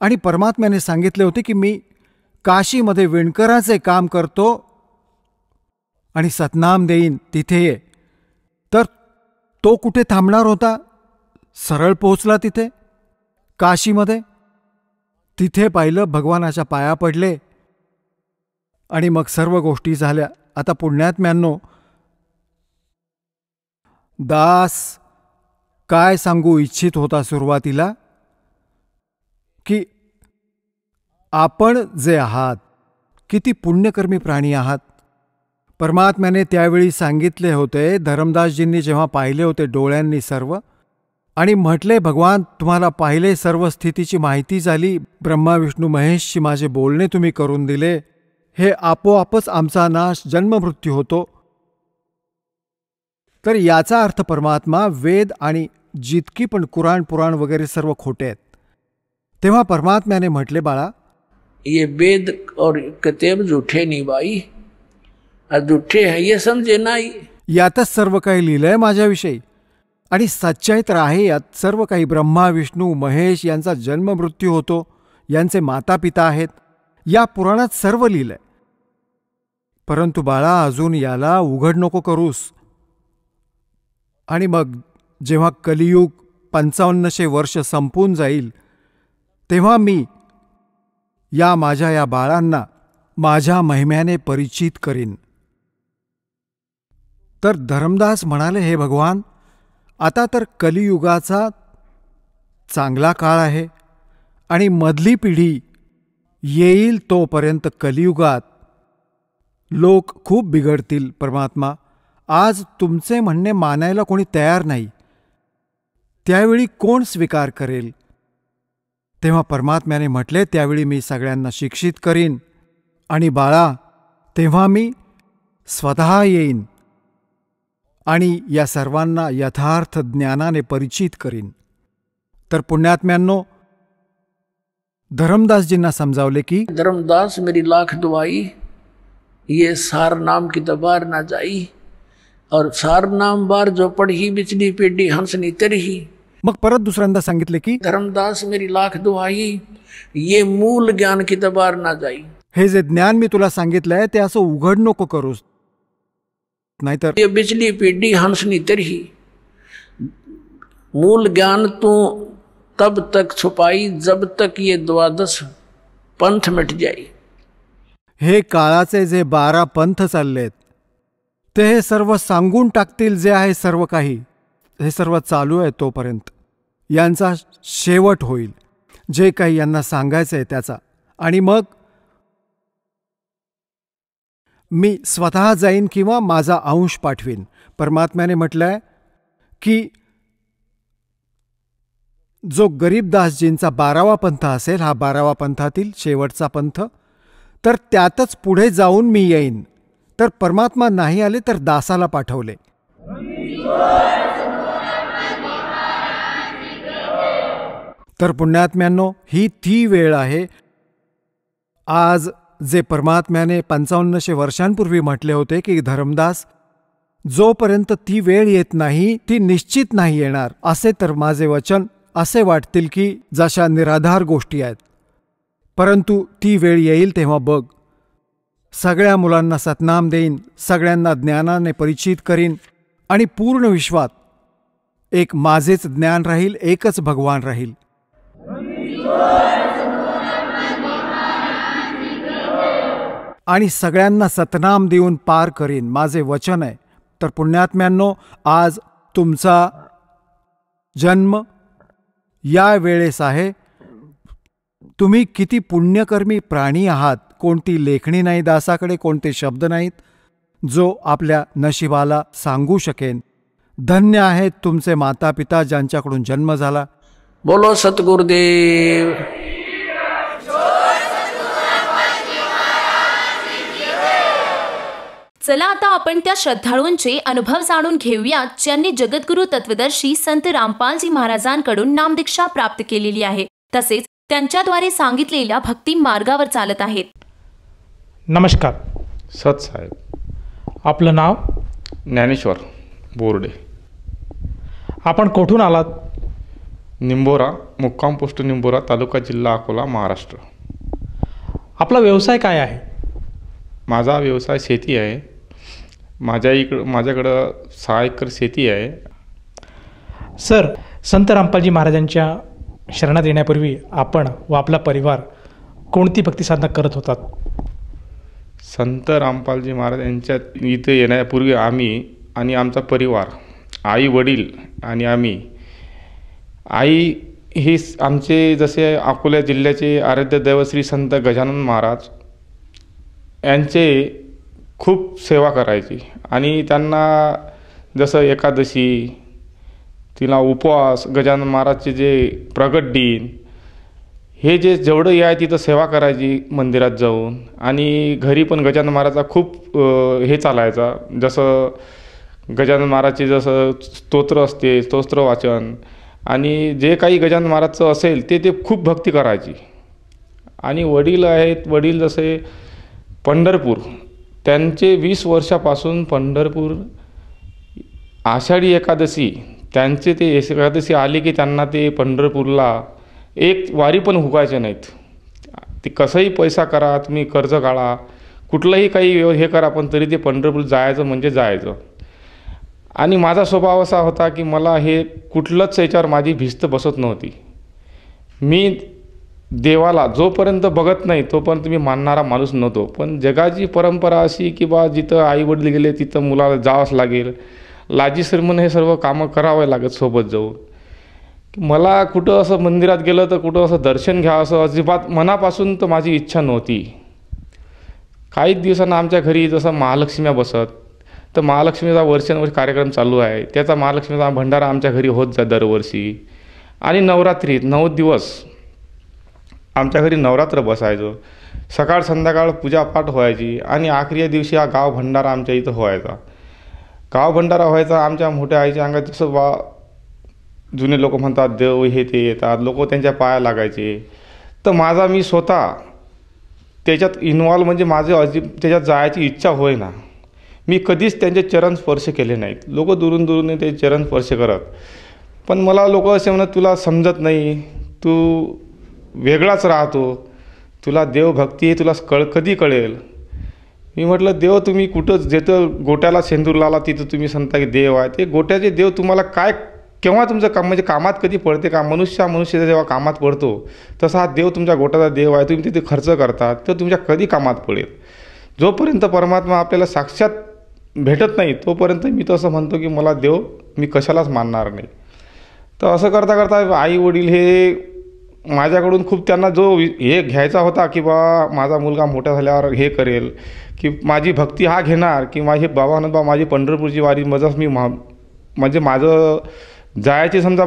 S4: आणि परमात्म्याने सांगितले होते की मी काशीमध्ये विणकराचे काम करतो आणि सतनाम देईन, तिथे ये. तर तो कुठे थांबणार होता, सरळ पोहोचला तिथे काशीमध्ये. तिथे पाहिलं, भगवानाच्या पाया पडले आणि मग सर्व गोष्टी झाल्या. आता पुण्यात्म्यांनो, दास काय सांगू इच्छित होता सुरुवातीला, की आपण जे आहात किती पुण्यकर्मी प्राणी आहात. परमात्म्याने त्यावेळी सांगितले होते, धरमदासजींनी जेव्हा पाहिले होते डोळ्यांनी सर्व, आणि म्हटले, भगवान तुम्हाला पाहिले, सर्व स्थितीची माहिती झाली, ब्रह्मा विष्णू महेशशी माझे बोलणे तुम्ही करून दिले, हे आपोआपच आमचा नाश, जन्ममृत्यू होतो. तर याचा अर्थ परमात्मा, वेद आणि जितकी पण कुराण पुराण वगैरे सर्व खोटे आहेत. तेव्हा परमात्म्याने म्हटले, बाळा
S2: ये वेद और किताब झूठे नहीं भाई, झूठे है ये समझे नाही.
S4: यातच सर्व काही लिहिलंय माझ्याविषयी आणि सच्चाई तर आहे यात. सर्व काही ब्रह्मा विष्णू महेश यांचा जन्म मृत्यू होतो, यांचे माता पिता आहेत, या पुराणात सर्व लिहिलंय. परंतु बाळा अजून याला उघड नको करूस. आणि मग जेव्हा कलियुग 5500 वर्ष संपून जाईल, तेव्हा मी या माझ्या या बाळांना माझ्या महिम्याने परिचित करीन. तर धरमदास म्हणाले, हे भगवान, आता तर कलियुगाचा चांगला काळ आहे आणि मधली पिढी येईल, तोपर्यंत कलियुगात लोक खूप बिघडतील. परमात्मा, आज तुमचे म्हणणे मानायला कोणी तयार नाही, त्यावेळी कोण स्वीकार करेल. तेव्हा परमात्म्याने म्हटले, त्यावेळी मी सगळ्यांना शिक्षित करीन आणि बाळा तेव्हा मी स्वतः येईन आणि या सर्वांना यथार्थ ज्ञानाने परिचित करीन. तर पुण्यात्म्यांनो, धरमदासजींना समजावले की
S2: धर्मदास मेरी लाख दुआई, ये सार नाम की दबार ना जाई, और सार नाम बार जो पढ़ी बिचली पेडी हंसनी तरही.
S4: मग परत दुसऱ्यांदा सांगितले की
S2: धर्मदास मेरी लाख दुआई, ये मूल ज्ञान की दबार ना जाई.
S4: हे जे ज्ञान मी तुला सांगितलंय ते असं उघड नको करूस, नाहीतर
S2: ये बिचली पेडी हंसनी तरही. मूल ज्ञान तू तब तक छुपाई जब तक ये द्वादश पंथ मिट जाई.
S4: हे काळाचे जे 12 पंथ चाललेत ते हे सर्व सांगून टाकतील. जे आहे सर्व काही, हे सर्व चालू आहे तोपर्यंत यांचा शेवट होईल, जे काही यांना सांगायचं आहे त्याचा. आणि मग मी स्वतः जाईन किंवा माझा अंश पाठवीन. परमात्म्याने म्हटलंय की जो गरीबदासजींचा 12वा पंथ असेल, हा 12वा पंथातील शेवटचा पंथ, तर त्यातच पुढे जाऊन मी येईन. तर परमात्मा नाही आले तर दासाला पाठवले. तर पुण्यात्म्यांनो, ही ती वेळ आहे. आज जे परमात्म्याने 5500 वर्षांपूर्वी म्हटले होते की धर्मदास, जोपर्यंत ती वेळ येत नाही ती निश्चित नाही येणार. असे तर माझे वचन असे वाटतील की जशा निराधार गोष्टी आहेत, परंतु ती वेळ येईल तेव्हा बघ, सगळ्या मुलांना सतनाम देईन, सगळ्यांना ज्ञानाने परिचित करीन आणि पूर्ण विश्वात एक माझेच ज्ञान राहील, एकच भगवान राहील. आणि सगळ्यांना सतनाम देऊन पार करीन, माझे वचन आहे. तर पुण्यात्म्यांनो, आज तुमचा जन्म या वेळेस आहे. तुम्ही किती पुण्यकर्मी प्राणी आहात. कोणती लेखणी नाही दासाकडे, कोणते शब्द नाहीत जो आपल्या नशिबाला सांगू शकेन. धन्य आहेत तुमचे माता पिता ज्यांच्याकडून जन्म झाला.
S2: बोलो सतगुरुदेव.
S1: चला आता आपण त्या श्रद्धाळूंचे अनुभव जाणून घेऊया ज्यांनी जगद्गुरू तत्वदर्शी संत रामपालजी महाराजांकडून नामदीक्षा प्राप्त केलेली आहे, तसेच त्यांच्याद्वारे सांगितलेल्या भक्ती मार्गावर चालत आहेत.
S5: नमस्कार
S6: सत साहेब.
S5: आपलं नाव?
S6: ज्ञानेश्वर बोर्डे.
S5: आपण कोठून आलात?
S6: निंबोरा, मुक्काम पोस्ट निंबोरा, तालुका जिल्हा अकोला, महाराष्ट्र.
S5: आपला व्यवसाय काय आहे?
S6: माझा व्यवसाय शेती आहे. माझ्याकडं 6 एकर शेती आहे.
S5: सर, संत रामपालजी महाराजांच्या शरणात येण्यापूर्वी आपण व आपला परिवार कोणती भक्ती साधना करत होतात?
S6: संत रामपालजी महाराज यांच्या इथे येण्यापूर्वी आम्ही आणि आमचा परिवार, आई वडील आणि आम्ही, आई ही आमचे जसे अकोला जिल्ह्याचे आराध्य दैवत श्री संत गजानन महाराज यांचे खूप सेवा करायची. आणि त्यांना जसं एकादशी, तिला उपवास, गजानन महाराजचे जे प्रगट दिन, हे जेवढं आहे तिथं सेवा करायची मंदिरात जाऊन. आणि घरी पण गजानन महाराजचा खूप हे चालायचा. जसं गजानन महाराजचे जसं स्तोत्र असते, स्तोत्र वाचन आणि जे काही गजानन महाराजचं असेल ते खूप भक्ती करायची. आणि वडील आहेत, वडील जसे पंढरपूर, त्यांचे 20 वर्षापासून पंढरपूर आषाढी एकादशी, त्यांचे ते एकादशी आली की त्यांना ते पंढरपूरला एक वारी पण हुकायचे नाहीत. ते कसंही पैसा करा, तुम्ही कर्ज काढा, कुठलंही काही हे करा, पण तरी ते पंढरपूर जायचं म्हणजे जायचं. आणि माझा स्वभाव असा होता की मला हे कुठलंच याच्यावर माझी भिस्त बसत नव्हती. मी देवाला जोपर्यंत बघत नाही तोपर्यंत मी मानणारा माणूस नव्हतो. पण जगाची परंपरा अशी की बा जिथं आई वडील गेले तिथं मुलाला जावंच लागेल, लाजी शरमेनं हे सर्व कामं करावं लागत सोबत जाऊन. मला कुठं असं मंदिरात गेलं तर कुठं असं दर्शन घ्यावं असं अजिबात मनापासून तर माझी इच्छा नव्हती. काही दिवसांना आमच्या घरी जसं महालक्ष्म्या बसत, तर महालक्ष्मीचा वर्षानुवर्ष कार्यक्रम चालू आहे, त्याचा महालक्ष्मीचा भंडारा आमच्या घरी होत जा दरवर्षी. आणि नवरात्रीत 9 दिवस आमच्या घरी नवरात्र बसायचं. सकाळ संध्याकाळ पूजापाठ व्हायची आणि आखरी दिवशी हा गाव भंडारा आमच्या इथं व्हायचा. गाव भंडारा व्हायचा. आमच्या मोठ्या आईच्या अंगात जसं जुने लोक म्हणतात देव हे ते येतात, लोक त्यांच्या पाया लागायचे. तर मी स्वतः त्याच्यात इन्व्हॉल्व, म्हणजे माझे त्याच्यात जायची इच्छा होईना. मी कधीच त्यांचे चरण स्पर्श केले नाहीत. लोक दुरून दुरून ते चरण स्पर्श करत, पण मला लोक असे म्हणत तुला समजत नाही, तू वेगळाच राहतो, तुला देवभक्ती हे तुला कधी कळेल. मी म्हटलं देव तुम्ही कुठं, जिथं गोट्याला शेंदूर लावला तिथं तुम्ही सांगता की देव आहे. ते गोट्याचे देव तुम्हाला काय, केव्हा तुमचं काम, म्हणजे कामात कधी पडते का? मनुष्य जेव्हा कामात पडतो तसा हा देव तुमच्या गोट्याचा देव आहे. तुम्ही तिथे खर्च करतात तर तुमच्या कधी कामात पडेल. जोपर्यंत परमात्मा आपल्याला साक्षात भेटत नाही तोपर्यंत मी तसं म्हणतो की मला देव मी कशालाच मानणार नाही. तर असं करता करता आई वडील हे माझ्याकडून खूप, त्यांना जो हे घ्यायचा होता की बा माझा मुलगा मोठा झाल्यावर हे करेल, की माझी भक्ती हा घेणार, की माझे बाबा माझी पंढरपूरची वारी मी म्हणजे माझं जायची समजा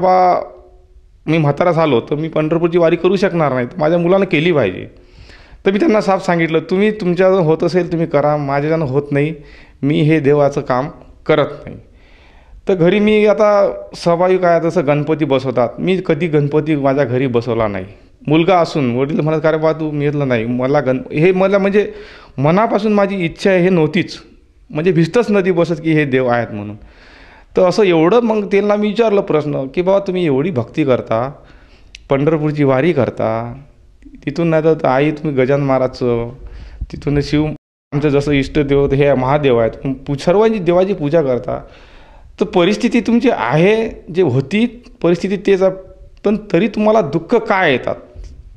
S6: मी म्हातारा झालो तर मी पंढरपूरची वारी करू शकणार नाही, तर माझ्या मुलानं केली पाहिजे. तर मी त्यांना साफ सांगितलं तुम्ही तुमच्याजवळ होत असेल तुम्ही करा, माझ्याजवळ होत नाही, मी हे देवाचं काम करत नाही. तर घरी मी आता स्वाभाविक आहे जसं गणपती बसवतात, मी कधी गणपती माझ्या घरी बसवला नाही. मुलगा असून वडील म्हणत का रे बा तू, मी म्हटलं नाही, मला म्हणजे मनापासून माझी इच्छा आहे हे नव्हतीच, म्हणजे भिस्तच नदी बसत की हे देव आहेत म्हणून. तर असं एवढं मग त्यांना मी विचारलं प्रश्न की बाबा तुम्ही एवढी भक्ती करता, पंढरपूरची वारी करता, तिथून नाही तर आई तुम्ही गजानन महाराजचं, तिथून शिव आमचं जसं इष्टदेव हे महादेव आहेत, सर्वांची देवाची पूजा करता, तर परिस्थिती तुमची आहे जे होती परिस्थिती तेच, पण तरी तुम्हाला दुःख काय येतात,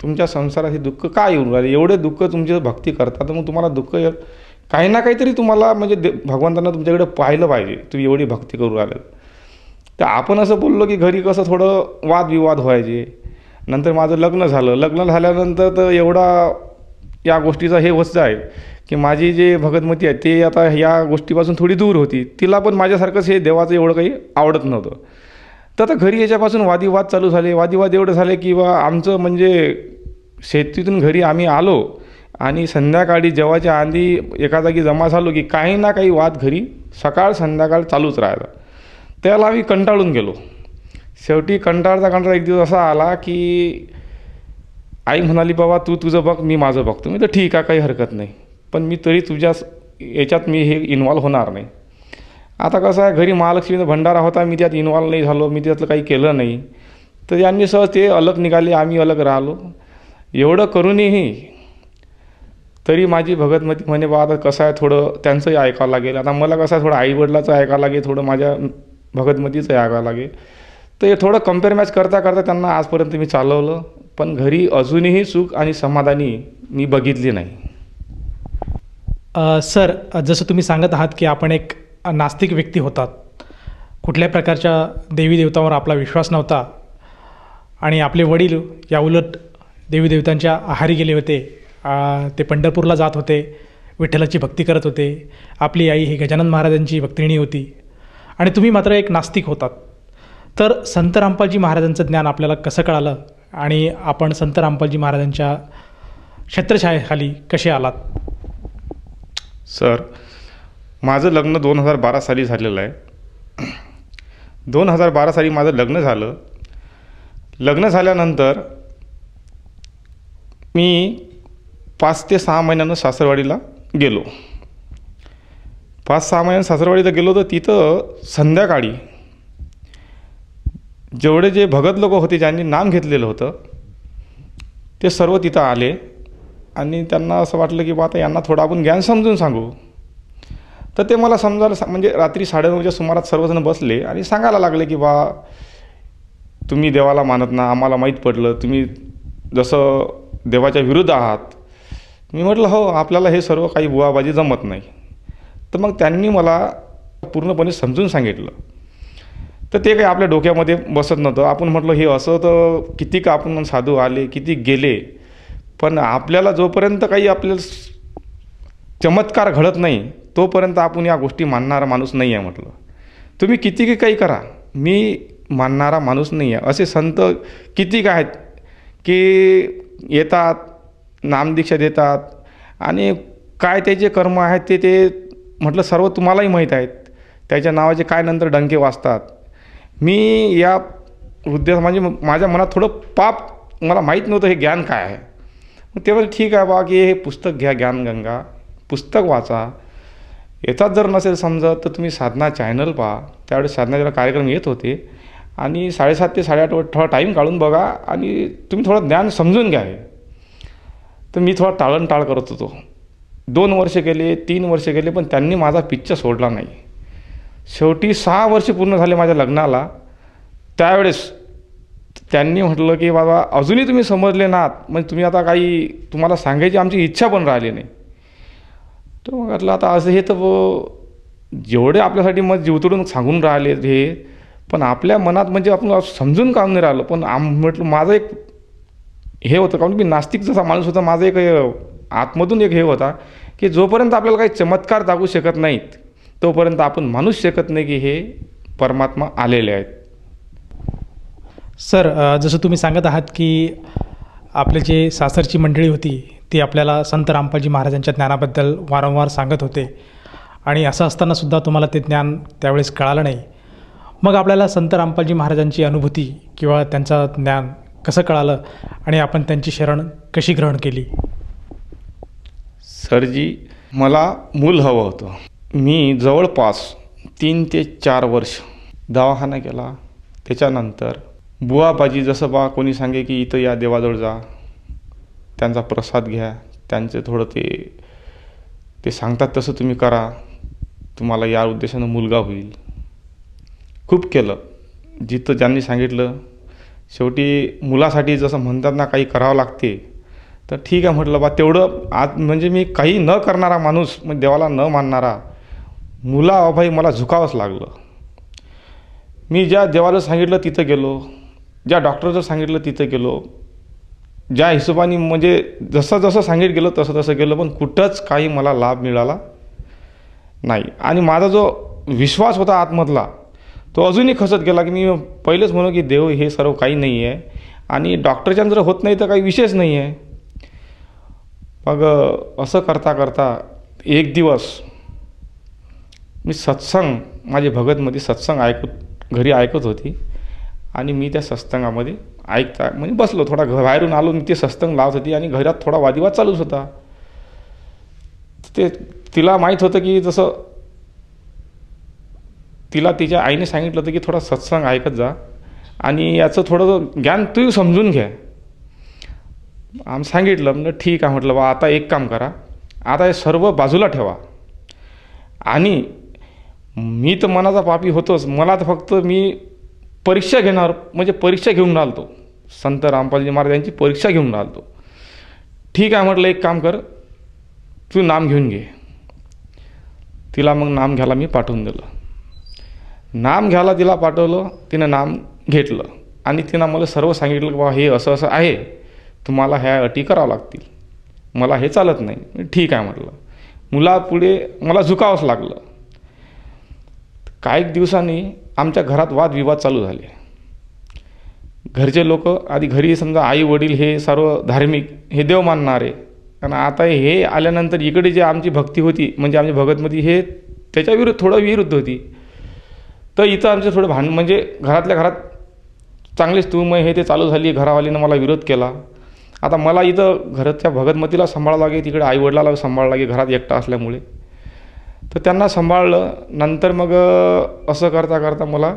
S6: तुमच्या संसारात हे दुःख काय येऊन राहिले, एवढे दुःख तुमची भक्ती करता तर मग तुम्हाला दुःख काही ना काहीतरी तुम्हाला म्हणजे भगवंतांना तुमच्याकडे पाहिलं पाहिजे, तुम्ही एवढी भक्ती करू राहिले. तर आपण असं बोललो की घरी कसं थोडं वादविवाद व्हायचे. नंतर माझं लग्न झाल्यानंतर तर एवढा या गोष्टीचा हे होत आहे की माझी जे भगतमती आहे ते आता या गोष्टीपासून थोडी दूर होती, तिला पण माझ्यासारखंच हे देवाचं एवढं काही आवडत नव्हतं. तर आता घरी याच्यापासून वादविवाद चालू झाले. वादविवाद एवढे झाले की आमचं म्हणजे शेतीतून घरी आम्ही आलो आणि संध्याकाळी जेवायच्या आधी एका जागी जमा झालो की काही ना काही वाद घरी सकाळ संध्याकाळ चालूच राहायचा. त्याला मी कंटाळून गेलो. शेवटी कंटाळता एक दिवस असा आला की आई म्हणाली, बाबा तू तुझं बघ, मी माझं बघतो. मी तर ठीक आहे, काही हरकत नाही, पण मी तरी तुझ्या याच्यात मी हे इन्व्हॉल्व होणार नाही. आता कसं आहे, घरी महालक्ष्मीचा भंडारा होता, मी त्यात इन्व्हॉल्व नाही झालो, मी त्यातलं काही केलं नाही. तर यांनी सहज ते अलग निघाले, आम्ही अलग राहिलो. एवढं करूनही तरी माझी भगतमती म्हणे, बा आता कसं आहे, थोडं त्यांचंही ऐकावं लागेल. आता मला कसं आहे, थोडं आईवडिलाचं ऐकावं लागेल, थोडं माझ्या भगतमतीचं ऐकावं लागेल. तर हे थोडं कम्पेअर मॅच करता करता त्यांना आजपर्यंत मी चालवलं, पण घरी अजूनही सुख आणि समाधानी मी बघितली नाही.
S5: सर, जसं तुम्ही सांगत आहात की आपण एक नास्तिक व्यक्ती होतात, कुठल्याही प्रकारच्या देवी देवतांवर आपला विश्वास नव्हता आणि आपले वडील या उलट देवी देवतांच्या आहारी गेले होते. ते पंढरपूरला जात होते, विठ्ठलाची भक्ती करत होते. आपली आई ही गजानन महाराजांची भक्तिणी होती आणि तुम्ही मात्र एक नास्तिक होतात. तर संत रामपालजी महाराजांचं ज्ञान आपल्याला कसं कळालं आणि आपण संत रामपालजी महाराजांच्या छत्रछायेखाली कसे आलात?
S6: सर, माझं लग्न 2012 साली झालेलं आहे. 2012 साली माझं लग्न झालं. लग्न झाल्यानंतर मी 5 ते 6 महिन्यानं सासरवाडीला गेलो. 5-6 महिन्यानं सासरवाडीला गेलो तर तिथं संध्याकाळी जेवढे जे भगत लोक होते, ज्यांनी नाम घेतलेलं होतं, ते सर्व तिथं आले आणि त्यांना असं वाटलं की बा आता यांना थोडं आपण ज्ञान समजून सांगू. तर ते मला समजायला म्हणजे रात्री 9:30च्या सुमारात सर्वजण बसले आणि सांगायला लागले की बा तुम्ही देवाला मानत ना, आम्हाला माहीत पडलं तुम्ही जसं देवाच्या विरुद्ध आहात. मी म्हटलं हो, आपल्याला हे सर्व काही बुवाबाजी जमत नाही. तर मग त्यांनी मला पूर्णपणे समजून सांगितलं. तर ते काही आपल्या डोक्यामध्ये बसत नव्हतं. आपण म्हटलं हे असं, तर किती का आपण साधू आले, किती गेले, पण आपल्याला जोपर्यंत काही आपल्याला चमत्कार घडत नाही तोपर्यंत आपण या गोष्टी मानणारा माणूस नाही आहे. म्हटलं तुम्ही किती काही करा, मी मानणारा माणूस नाही आहे. असे संत किती काय आहेत की येतात, नामदीक्षा देतात आणि काय त्याचे कर्म आहेत ते म्हटलं सर्व तुम्हालाही माहीत आहेत. त्याच्या नावाचे काय नंतर डंके वाजतात. मी या उद्देश म्हणजे माझ्या मनात थोडं पाप, मला माहीत नव्हतं हे ज्ञान काय आहे. मग तेव्हा ठीक आहे बा की हे पुस्तक घ्या, ज्ञानगंगा पुस्तक वाचा. याच्यात जर नसेल समजत तर तुम्ही साधना चॅनल पहा. त्यावेळेस साधनाचे कार्यक्रम येत होते आणि 7:30 ते 8:30 थोडा टाईम काढून बघा आणि तुम्ही थोडं ज्ञान समजून घ्या. तर मी थोडा टाळणटाळ करत होतो. 2 वर्ष गेले, 3 वर्ष गेले, पण त्यांनी माझा पिच्चा सोडला नाही. शेवटी 6 वर्ष पूर्ण झाले माझ्या लग्नाला. त्यावेळेस त्यांनी म्हटलं की बाबा अजूनही तुम्ही समजले नात, म्हणजे तुम्ही आता काही तुम्हाला सांगायची आमची इच्छा पण राहिली नाही. तर मग म्हटलं आता असं हे तर जेवढे आपल्यासाठी मग जीवतोडून सांगून राहिले हे, पण आपल्या मनात म्हणजे आपण समजून काम नाही राहिलं. पण म्हटलं माझं एक हे होतं, कारण मी नास्तिक जसा माणूस होता, माझं एक आतमधून एक हे होता की जोपर्यंत आपल्याला काही चमत्कार दाखवू शकत नाहीत तोपर्यंत आपण मानूच शकत नाही की हे परमात्मा आलेले आहेत.
S5: सर, जसं तुम्ही सांगत आहात की आपले जे सासरची मंडळी होती ती आपल्याला संत रामपालजी महाराजांच्या ज्ञानाबद्दल वारंवार सांगत होते आणि असं असतानासुद्धा तुम्हाला ते ज्ञान त्यावेळेस कळालं नाही. मग आपल्याला संत रामपालजी महाराजांची अनुभूती किंवा त्यांचं ज्ञान कसं कळालं आणि आपण त्यांची शरण कशी ग्रहण केली?
S6: सरजी, मला मूल हवं होतं. मी जवळपास 3 ते 4 वर्ष दवाखाना केला. त्याच्यानंतर बुवाबाजी, जसं बा कोणी सांगे की इथं या देवाजवळ जा, त्यांचा प्रसाद घ्या, त्यांचं थोडं ते सांगतात तसं तुम्ही करा, तुम्हाला या उद्देशानं मुलगा होईल. खूप केलं जिथं ज्यांनी सांगितलं. शेवटी मुलासाठी जसं म्हणतात ना काही करावं लागते, तर ठीक आहे म्हटलं बा तेवढं. आज म्हणजे मी काही न करणारा माणूस, म्हणजे देवाला न मानणारा, मुलाअभावी मला झुकावंच लागलं. मी ज्या देवाला सांगितलं तिथं गेलो, ज्या डॉक्टरचं सांगितलं तिथं गेलो, ज्या हिशोबाने म्हणजे जसं जसं सांगितलं गेलं तसं तसं गेलं, पण कुठंच काही मला लाभ मिळाला नाही. आणि माझा जो विश्वास होता आतमधला तो अजूनही खचत गेला की मी पहिलेच म्हणू की देव हे सर्व काही नाही आहे आणि डॉक्टरच्या जर होत नाही तर काही विशेष नाही आहे. मग असं करता करता एक दिवस मी सत्संग, माझे भगतमध्ये सत्संग घरी ऐकत होती आणि मी त्या सत्संगामध्ये ऐकता म्हणजे बसलो. थोडा बाहेरून आलो, मी ते सत्संग लावत होती आणि घरात थोडा वादिवाद चालूच होता. ते तिला माहीत होतं की जसं तिला तिच्या आईने सांगितलं होतं की थोडा सत्संग ऐकत जा आणि याचं थोडं ज्ञान तू समजून घ्या. सांगितलं. म्हणजे ठीक आहे म्हटलं. बा आता एक काम करा, आता हे सर्व बाजूला ठेवा आणि मी तर मनाचा पापी होतोच, मला तर फक्त मी परीक्षा घेणार, म्हणजे परीक्षा घेऊन राहिलो, संत रामपालजी महाराज यांची परीक्षा घेऊन राहिलो. ठीक आहे म्हटलं, एक काम कर, तू नाम घेऊन घे. तिला मग नाम घ्यायला मी पाठवून दिलं. नाम घ्यायला तिला पाठवलं, तिनं नाम घेतलं आणि तिनं मला सर्व सांगितलं की बा हे असं असं आहे, तुम्हाला ह्या अटी करावं लागतील, मला हे चालत नाही. ठीक आहे म्हटलं. मुलापुढे मला झुकावंच लागलं. काही दिवसांनी आमच्या घरात वादविवाद चालू झाले. घरचे लोक आधी घरी समजा आई वडील हे सर्व धार्मिक, हे देव मानणारे, आणि आता हे आल्यानंतर इकडे जे आमची भक्ती होती म्हणजे आमची भगतमध्ये हे त्याच्या विरुद्ध थोडं विरुद्ध होती. तर इथं आमचं थोडं म्हणजे घरातल्या घरात चांगलीच तू मग हे ते चालू झाली. घरावालीनं मला विरोध केला. आता मला इथं घराच्या भगतमतीला सांभाळावं लागे, तिकडे आईवडिलाला सांभाळावं लागे घरात एकटा असल्यामुळे. तर त्यांना सांभाळलं. नंतर मग असं करता करता मला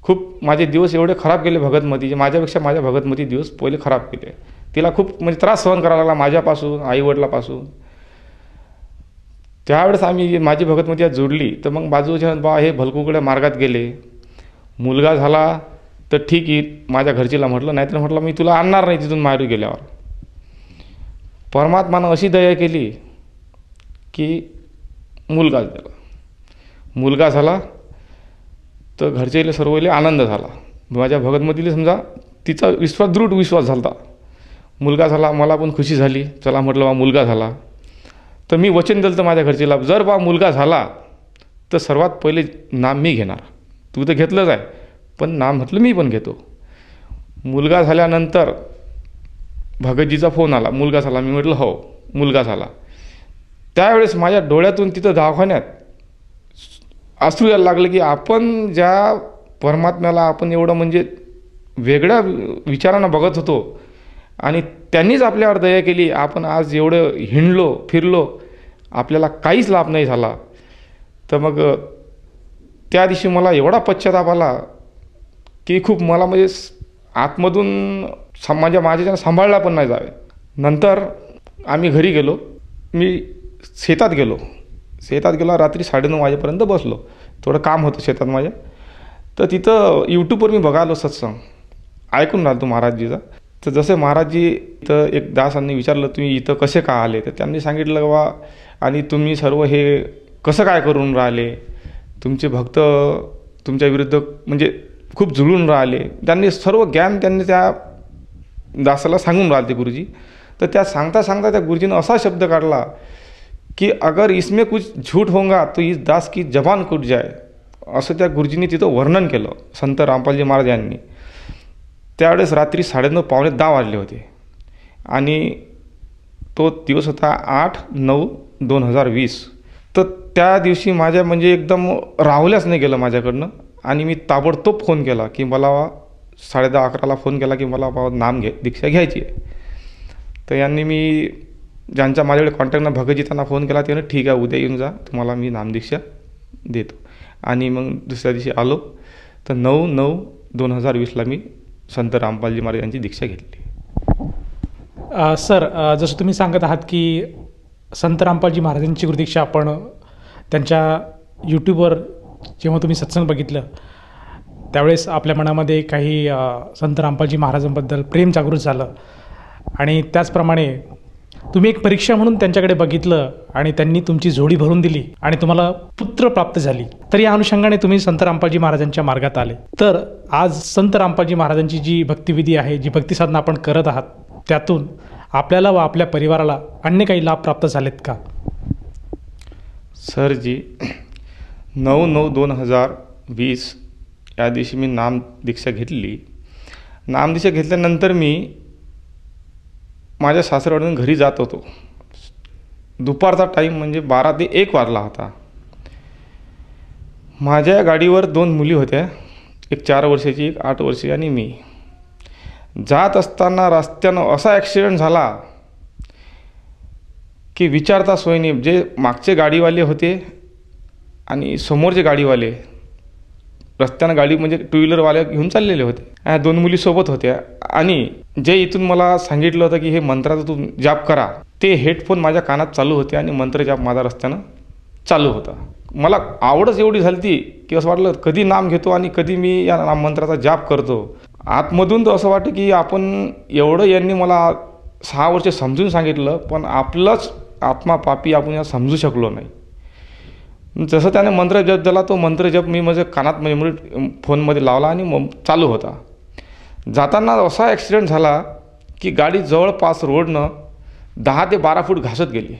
S6: खूप माझे दिवस एवढे खराब गेले भगतमतीचे, माझ्यापेक्षा माझ्या भगतमती दिवस पहिले खराब गेले. तिला खूप म्हणजे त्रास सहन करावा लागला माझ्यापासून, आईवडिलापासून. त्यावेळेस माझी भगतमती आज जोडली. तर मग बाजूच्या बा हे भलकुकड्या मार्गात गेले. मुलगा झाला तर ठीक आहे, माझ्या घरचीला म्हटलं, नाहीतर म्हटलं मी तुला आणणार नाही तिथून माहेरी गेल्यावर. परमात्मानं अशी दया केली की मुलगा झाला. मुलगा झाला तर घरचे सर्वले आनंद झाला. माझ्या भगतमतीला समजा तिचा विश्वास, दृढ विश्वास झाला. मुलगा झाला, मला पण खुशी झाली. चला म्हटलं बा मुलगा झाला तर मी वचन दिलं तर माझ्या घरचीला, जर बा मुलगा झाला तर सर्वात पहिले नाम मी घेणार. तू तर घेतलंच आहे, पण नाम म्हटलं मी पण घेतो. मुलगा झाल्यानंतर भगतजीचा फोन आला, मुलगा झाला. मी म्हटलं हो मुलगा झाला. त्यावेळेस माझ्या डोळ्यातून तिथं दवाखान्यात अश्रू यायला लागलं की आपण ज्या परमात्म्याला आपण एवढं म्हणजे वेगळ्या विचारानं बघत होतो आणि त्यांनीच आपल्यावर दया केली. आपण आज एवढं हिंडलो फिरलो, आपल्याला काहीच लाभ नाही झाला. तर मग त्या दिवशी मला एवढा पश्चाताप आला की खूप मला म्हणजे आतमधून माझ्याच्यानं सांभाळला पण नाही जावे. नंतर आम्ही घरी गेलो. मी शेतात गेलो. रात्री 9:30 वाजेपर्यंत बसलो. थोडं काम होतं शेतात माझ्या. तर तिथं यूट्यूबवर मी बघालो सत्संग, ऐकून राहिलो महाराजजीचा. तर जसे महाराजजी इथं एक दासांनी विचारलं तुम्ही इथं कसे का आले, तर त्यांनी सांगितलं बा आणि तुम्ही सर्व हे कसं काय करून राहिले, तुमचे भक्त तुमच्या विरुद्ध म्हणजे खूप जुळून राहिले. त्यांनी सर्व ज्ञान त्यांनी त्या दासाला सांगून राहिले गुरुजी. तर त्या सांगता सांगता त्या गुरुजीनं असा शब्द काढला की अगर इसमें कुछ झूठ होगा तो इस दास की जबान कूट जाए, असं त्या गुरुजींनी तिथं वर्णन केलं संत रामपालजी महाराज यांनी. त्यावेळेस रात्री 9:30 पावणे 10 वाजले होते आणि तो दिवस होता 8/9/2020. तर त्या दिवशी माझ्या म्हणजे एकदम राहवल्याच नाही गेलं माझ्याकडनं आणि मी ताबडतोब फोन केला की मला 10:30-11ला फोन केला की मला नाम दीक्षा घ्यायची आहे. तर यांनी मी ज्यांच्या माझ्याकडे कॉन्टॅक्ट ना भगतजी त्यांना फोन केला. त्यानं ठीक आहे उद्या येऊन जा, तुम्हाला मी नामदीक्षा देतो. आणि मग दुसऱ्या दिवशी आलो. तर 9/9/2020ला मी संत रामपालजी महाराज यांची दीक्षा घेतली.
S5: सर, जसं तुम्ही सांगत आहात की संत रामपालजी महाराजांची गुरुदीक्षा आपण त्यांच्या यूट्यूबवर जेव्हा तुम्ही सत्संग बघितलं त्यावेळेस आपल्या मनामध्ये काही संत रामपालजी महाराजांबद्दल प्रेम जागृत झालं आणि त्याचप्रमाणे तुम्ही एक परीक्षा म्हणून त्यांच्याकडे बघितलं आणि त्यांनी तुमची जोडी भरून दिली आणि तुम्हाला पुत्र प्राप्त झाली. तर या अनुषंगाने तुम्ही संत रामपालजी महाराजांच्या मार्गात आले. तर आज संत रामपालजी महाराजांची जी भक्तिविधी आहे, जी भक्तिसाधना आपण करत आहात, त्यातून आपल्याला व आपल्या परिवाराला अन्य काही लाभ प्राप्त झालेत का?
S6: सरजी, 9/9/2020 या दिवशी मी नामदीक्षा घेतली. नामदीक्षा घेतल्यानंतर मी माझ्या सासरवाडीतून घरी जात होतो. दुपारचा टाईम म्हणजे 12 ते 1 वाजला होता. माझ्या गाडीवर 2 मुली होत्या, एक 4 वर्षाची, एक 8 वर्षाची आणि मी. जात असताना रस्त्यानं असा ॲक्सिडेंट झाला की विचारता सोय नाही. जे मागचे गाडीवाले होते आणि समोरचे गाडीवाले रस्त्यानं गाडी म्हणजे टू व्हीलरवाले घेऊन चाललेले होते. 2 मुली सोबत होत्या. आणि जे इथून मला सांगितलं होतं की हे मंत्राचा तू जाप करा, ते हेडफोन माझ्या कानात चालू होते आणि मंत्र जाप माझा रस्त्यानं चालू होता. मला आवडच एवढी झाली ती की असं वाटलं कधी नाम घेतो आणि कधी मी या नाम मंत्राचा जाप करतो. आतमधून तर असं वाटतं की आपण एवढं यांनी मला 6 वर्ष समजून सांगितलं, पण आपलंच आत्मा पापी आपण या समजू शकलो नाही. जसं त्याने मंत्र जप झाला, तो मंत्र जप मी माझ्या कानात मेमरी फोनमध्ये लावला आणि मग चालू होता. जाताना असा ॲक्सिडेंट झाला की गाडी जवळपास रोडनं 10 ते 12 फूट घासत गेली.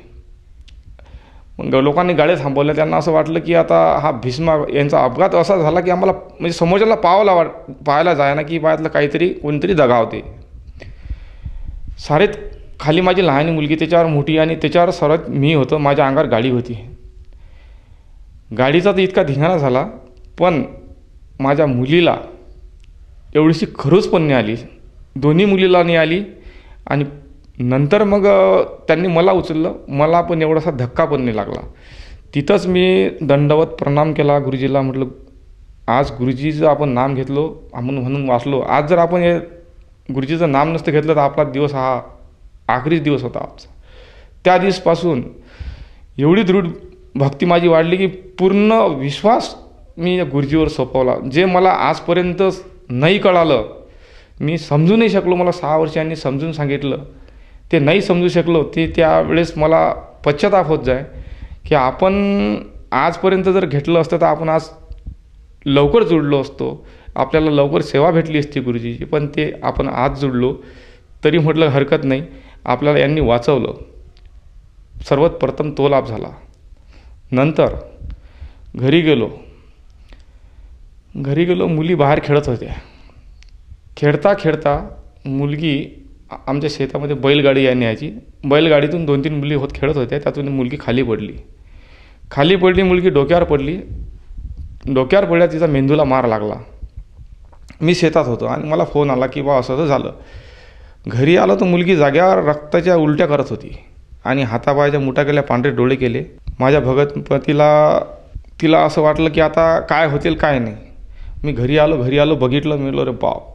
S6: मग लोकांनी गाडी थांबवल्या. त्यांना असं वाटलं की आता हा भीष्मा यांचा अपघात असा झाला की आम्हाला म्हणजे समोरच्याला पाहायला जाय ना की बायातलं काहीतरी कोणतरी दगावते. सारेत खाली माझी लहान मुलगी, त्याच्यावर मोठी आणि त्याच्यावर सर्वात मी होतो. माझ्या अंगावर गाडी होती. गाडीचा तर इतका धिंगाणा झाला, पण माझ्या मुलीला एवढीशी खरूच पण नाही आली. दोन्ही मुलीला नाही आली. आणि नंतर मग त्यांनी मला उचललं. मला पण एवढासा धक्का पण नाही लागला. तिथंच मी दंडवत प्रणाम केला गुरुजीला. म्हटलं आज गुरुजीचं आपण नाम घेतलो आपण म्हणून वाचलो. आज जर आपण हे गुरुजीचं नाम नसतं घेतलं तर आपला दिवस हा आखरीच दिवस होता आमचा. त्या दिवसपासून एवढी दृढ भक्ती माझी वाढली की पूर्ण विश्वास मी या गुरुजीवर सोपवला. जे मला आजपर्यंत नाही कळालं, मी समजू नाही शकलो, मला 6 वर्षांनी समजून सांगितलं, ते नाही समजू शकलो, ते त्यावेळेस मला पश्चाताप होत जाय की आपण आजपर्यंत जर घेतलं असतं तर आपण आज लवकर जुडलो असतो, आपल्याला लवकर सेवा भेटली असती गुरुजीची. पण ते आपण आज जुडलो तरी म्हटलं हरकत नाही, आपल्याला यांनी वाचवलं. सर्वात प्रथम तो लाभ झाला. नंतर घरी गेलो. मुली बाहेर खेळत होत्या. खेळता खेळता मुलगी आमच्या शेतामध्ये बैलगाडी न्यायची. बैलगाडीतून 2-3 मुली खेळत होत्या. त्यातून मुलगी खाली पडली. मुलगी डोक्यावर पडली. डोक्यावर पडल्या तिचा मेंदूला मार लागला. मी शेतात होतो आणि मला फोन आला की बा असं झालं. घरी आलो तर मुलगी जाग्यावर रक्ताच्या उलट्या करत होती आणि हातापायाच्या मुठा केल्या, पांढरे डोळे केले. माझ्या तिला असं वाटलं की आता काय होतील काय नाही. मी घरी आलो बघितलं. मी म्हणलो रे बाप.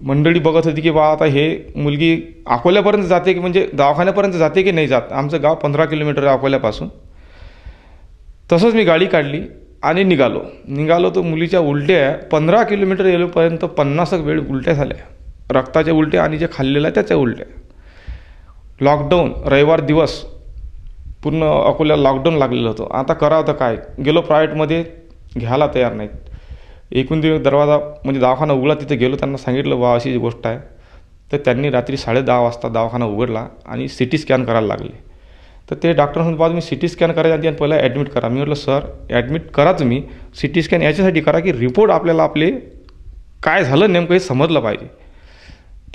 S6: मंडळी बघत होती की बा आता हे मुलगी अकोल्यापर्यंत जाते की म्हणजे दवाखान्यापर्यंत जाते की नाही जात. आमचं गाव 15 किलोमीटर आहे अकोल्यापासून. तसंच मी गाडी काढली आणि निघालो तर मुलीच्या उलट्या 15 किलोमीटर गेलोपर्यंत 50 वेळ उलट्या झाल्या. रक्ताच्या उलट्या आणि जे खाल्लेलं आहे त्याच्या उलट्या. लॉकडाऊन, रविवार दिवस पूर्ण अकोल्याला लॉकडाऊन लागलेलं होतं. आता करावं तर काय. गेलो प्रायव्हेटमध्ये, घ्यायला तयार नाहीत. एकूण दरवाजा म्हणजे दवाखाना उघडला. तिथे गेलो, त्यांना सांगितलं बा अशी गोष्ट आहे. तर त्यांनी रात्री 10:30 वाजता दवाखाना उघडला आणि CT स्कॅन करायला लागले. तर ते डॉक्टर म्हणत बा तुम्ही CT स्कॅन करायच्या आधी पहिला ॲडमिट करा. मी म्हटलं सर ॲडमिट करा तुम्ही, CT स्कॅन याच्यासाठी करा की रिपोर्ट आपल्याला आपले काय झालं नेमकं हे समजलं पाहिजे.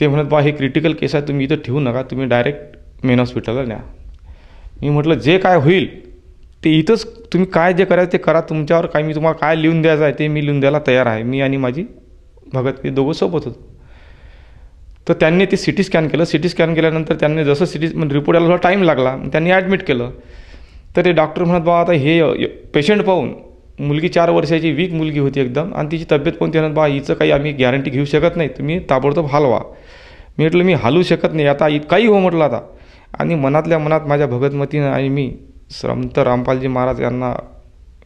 S6: ते म्हणत बा हे क्रिटिकल केस आहे, तुम्ही इथं ठेवू नका, तुम्ही डायरेक्ट मेन हॉस्पिटलला न्या. मी म्हटलं जे काय होईल ते इथंच तुम्ही काय जे करायचं ते करा. तुमच्यावर काय मी तुम्हाला काय लिहून द्यायचं आहे ते मी लिहून द्यायला तयार आहे. मी आणि माझी भगत ते दोघं सोबत होतो. तर त्यांनी ते CT स्कॅन केलं. CT स्कॅन केल्यानंतर त्यांनी जसं रिपोर्ट यायला थोडा टाईम लागला. त्यांनी ॲडमिट केलं. तर ते डॉक्टर म्हणत बा आता हे पेशंट पाहून, मुलगी 4 वर्षाची वीक मुलगी होती एकदम आणि तिची तब्येत पाहून ते म्हणत बा हिचं काही आम्ही गॅरंटी घेऊ शकत नाही, तुम्ही ताबडतोब हलवा. मी म्हटलं मी हलवू शकत नाही आता, काही हो म्हटलं आता. आणि मनातल्या मनात माझ्या भगतमतीनं आणि मी संत रामपालजी महाराज यांना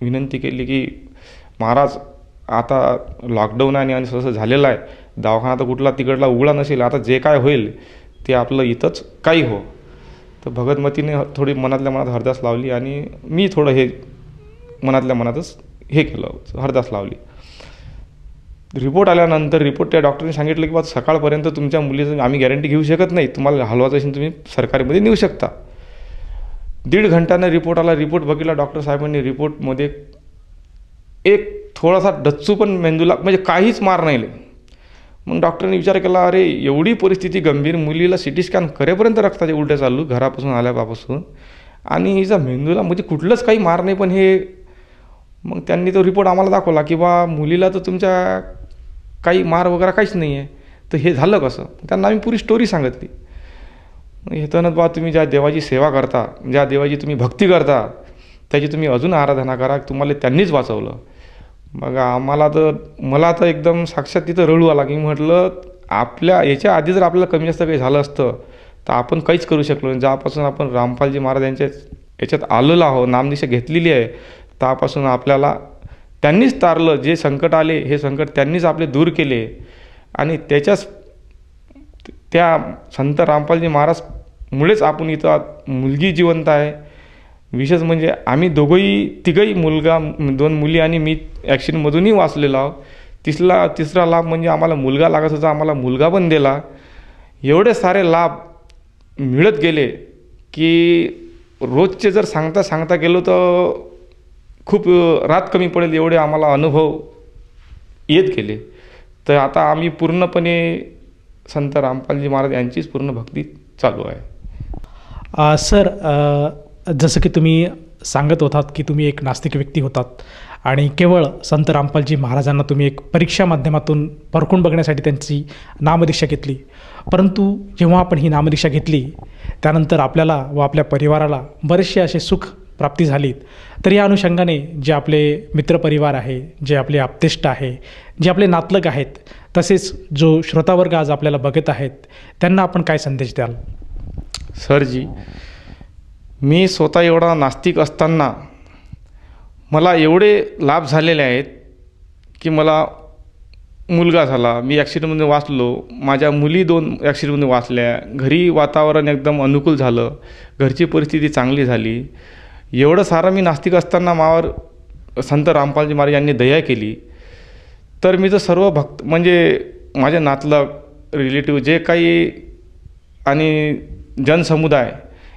S6: विनंती केली की महाराज आता लॉकडाऊन आहे आणि असं झालेलं आहे, दवाखाना तर कुठला तिकडला उघडा नसेल, आता जे काय होईल ते आपलं इथंच काही हो. तर भगतमतीने थोडी मनातल्या मनात हरदास लावली आणि मी थोडं हे मनातल्या मनातच हे केलं, हरदास लावली. रिपोर्ट आल्यानंतर त्या डॉक्टरने सांगितलं की बा सकाळपर्यंत तुमच्या मुलीचं आम्ही गॅरंटी घेऊ शकत नाही, तुम्हाला हलवायचं असेल तुम्ही सरकारीमध्ये नेऊ शकता. 1.5 घंट्यानं रिपोर्ट आला. रिपोर्ट बघितला डॉक्टर साहेबांनी. रिपोर्टमध्ये एक थोडासा डच्चू पण मेंदूला म्हणजे काहीच मार नाही. मग डॉक्टरने विचार केला, अरे एवढी परिस्थिती गंभीर, मुलीला CT स्कॅन करेपर्यंत रक्ताच्या उलट्या चालू घरापासून आल्यापासून, आणि हिचा मेंदूला म्हणजे कुठलंच काही मार नाही. पण हे मग त्यांनी तो रिपोर्ट आम्हाला दाखवला की बा मुलीला तर तुमच्या काही मार वगैरे काहीच नाही आहे, तर हे झालं कसं. त्यांना आम्ही पुरी स्टोरी सांगितली. हे तर बा तुम्ही ज्या देवाची सेवा करता, ज्या देवाची तुम्ही भक्ती करता, त्याची तुम्ही अजून आराधना करा, तुम्हाला त्यांनीच वाचवलं. मग मला तर एकदम साक्षात तिथं रडू आला की म्हटलं आपल्या याच्या आधी जर आपल्याला कमी जास्त काही झालं असतं तर आपण काहीच करू शकलो नाही. ज्यापासून आपण रामपालजी महाराज यांच्या याच्यात आलेलो आहो, नामदीक्षा घेतलेली आहे, त्यापासून आपल्याला त्यांनीच तारलं. जे संकट आले हे संकट त्यांनीच आपले दूर केले, आणि त्या संत रामपालजी महाराजमुळेच आपण इथं मुलगी जिवंत आहे. विशेष म्हणजे आम्ही तिघही मुलगा, 2 मुली आणि मी ॲक्सिडेंटमधूनही वाचलेलो आहो. तिसरा लाभ म्हणजे आम्हाला मुलगा लागत होता, आम्हाला मुलगा पण दिला. एवढे सारे लाभ मिळत गेले की रोजचे जर सांगता गेलो तर खूप रात कमी पडेल एवढे आम्हाला अनुभव येत गेले. तर आता आम्ही पूर्णपणे संत रामपालजी महाराज यांचीच पूर्ण भक्ती चालू आहे.
S5: सर, जसं की तुम्ही सांगत होतात की तुम्ही एक नास्तिक व्यक्ती होतात आणि केवळ संत रामपालजी महाराजांना तुम्ही एक परीक्षा माध्यमातून परखून बघण्यासाठी त्यांची नामदीक्षा घेतली. परंतु जेव्हा आपण ही नामदीक्षा घेतली त्यानंतर आपल्याला व आपल्या परिवाराला बरेचसे असे सुख प्राप्ती झालीत. तर या अनुषंगाने जे आपले मित्रपरिवार आहे, जे आपले आप्तेष्ट आहे, जे आपले नातलग आहेत, तसेच जो श्रोतावर्ग आज आपल्याला बघत आहेत, त्यांना आपण काय संदेश द्याल?
S6: सरजी, मी स्वतः एवढा नास्तिक असताना मला एवढे लाभ झालेले आहेत की मला मुलगा झाला, मी ॲक्सिडेंटमध्ये वाचलो, माझ्या मुली 2 ॲक्सिडेंटमध्ये वाचल्या, घरी वातावरण एकदम अनुकूल झालं, घरची परिस्थिती चांगली झाली. एवढं सारं मी नास्तिक असताना मावर संत रामपालजी महाराज यांनी दया केली. तर मी तर सर्व भक्त म्हणजे माझे नातलग, रिलेटिव्ह जे काही आणि जनसमुदाय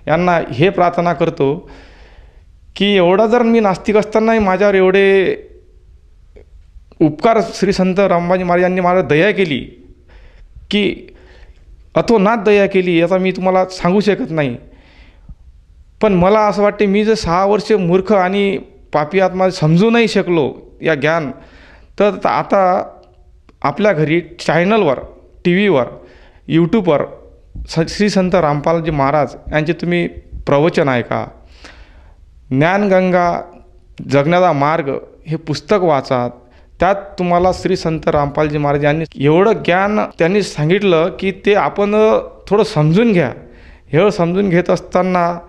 S6: यांना हे प्रार्थना करतो की एवढा जर मी नास्तिक असतानाही माझ्यावर एवढे उपकार श्री संत रामपालजी महाराज यांनी मला दया केली की अतोनात दया केली, याचा मी तुम्हाला सांगू शकत नाही. पण मला असं वाटते मी जर 6 वर्ष मूर्ख आणि पापी आत्मा समजू नाही शकलो या ज्ञान, तर आता आपल्या घरी चॅनलवर, TV वर, YouTubeवर श्री संत रामपालजी महाराज यांचे तुम्ही प्रवचन ऐका. ज्ञानगंगा जगण्याचा मार्ग हे पुस्तक वाचा. त्यात तुम्हाला श्री संत रामपालजी महाराज यांनी एवढं ज्ञान त्यांनी सांगितलं की ते आपण थोडं समजून घ्या. एवढं समजून घेत असताना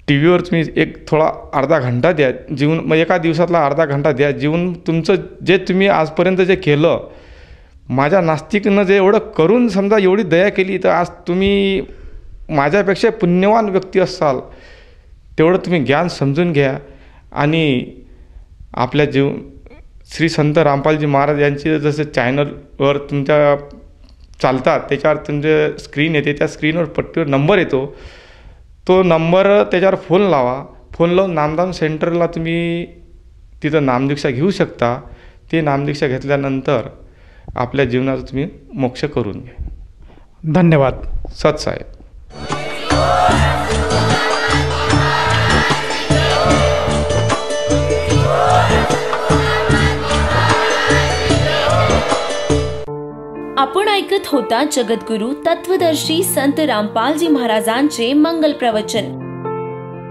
S6: TV वर तुम्ही एक थोडा अर्धा घंटा द्या, जीवन मग एका दिवसातला अर्धा घंटा द्या. जीवन तुमचं जे तुम्ही आजपर्यंत जे केलं, माझ्या नास्तिकनं जे एवढं करून समजा एवढी दया केली, तर आज तुम्ही माझ्यापेक्षा पुण्यवान व्यक्ती असाल. तेवढं तुम्ही ज्ञान समजून घ्या आणि आपल्या श्री संत रामपालजी महाराज यांचे जसे चॅनलवर तुमच्या चालतात त्याच्यावर तुमचे स्क्रीन येते, त्या स्क्रीनवर पट्टीवर नंबर येतो, तो नंबर त्याच्यावर फोन लावा. फोन लावून नामदान सेंटरला तुम्ही तिथं नामदीक्षा घेऊ शकता. ते नामदीक्षा घेतल्यानंतर आपल्या जीवनाचा तुम्ही मोक्ष करून घ्या.
S5: धन्यवाद.
S6: सतसाहेब.
S1: आपण ऐकत होता जगद्गुरु तत्वदर्शी संत रामपालजी महाराजांचे मंगल प्रवचन.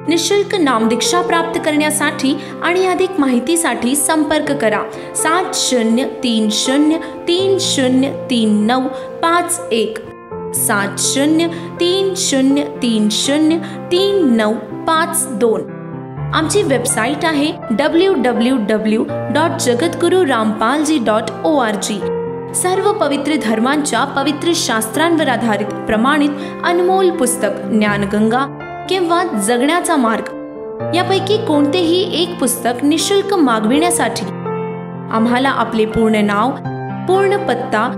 S1: निशुल्क नामदीक्षा प्राप्त करण्यासाठी आणि अधिक माहितीसाठी संपर्क करा 7030303951 7030303952. आमची वेबसाईट आहे www.jagadgururampalji.org. सर्व पवित्र धर्मांच्या पवित्र शास्त्रांवर आधारित प्रमाणित अनमोल पुस्तक ज्ञानगंगा किंवा जगण्याचा मार्ग यापैकी कोणतेही एक पुस्तक निशुल्क मागविण्यासाठी आम्हाला आपले पूर्ण नाव, पूर्ण पत्ता,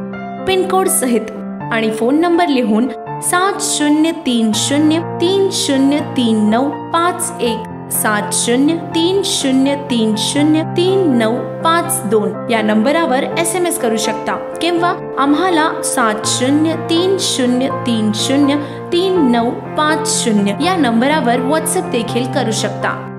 S1: पिनकोड सहित आणि फोन नंबर लिहून 7030303951 7030303952 या नंबरावर SMS करू शकता किंवा आम्हाला 7030303950 या नंबरावर WhatsApp देखील करू शकता.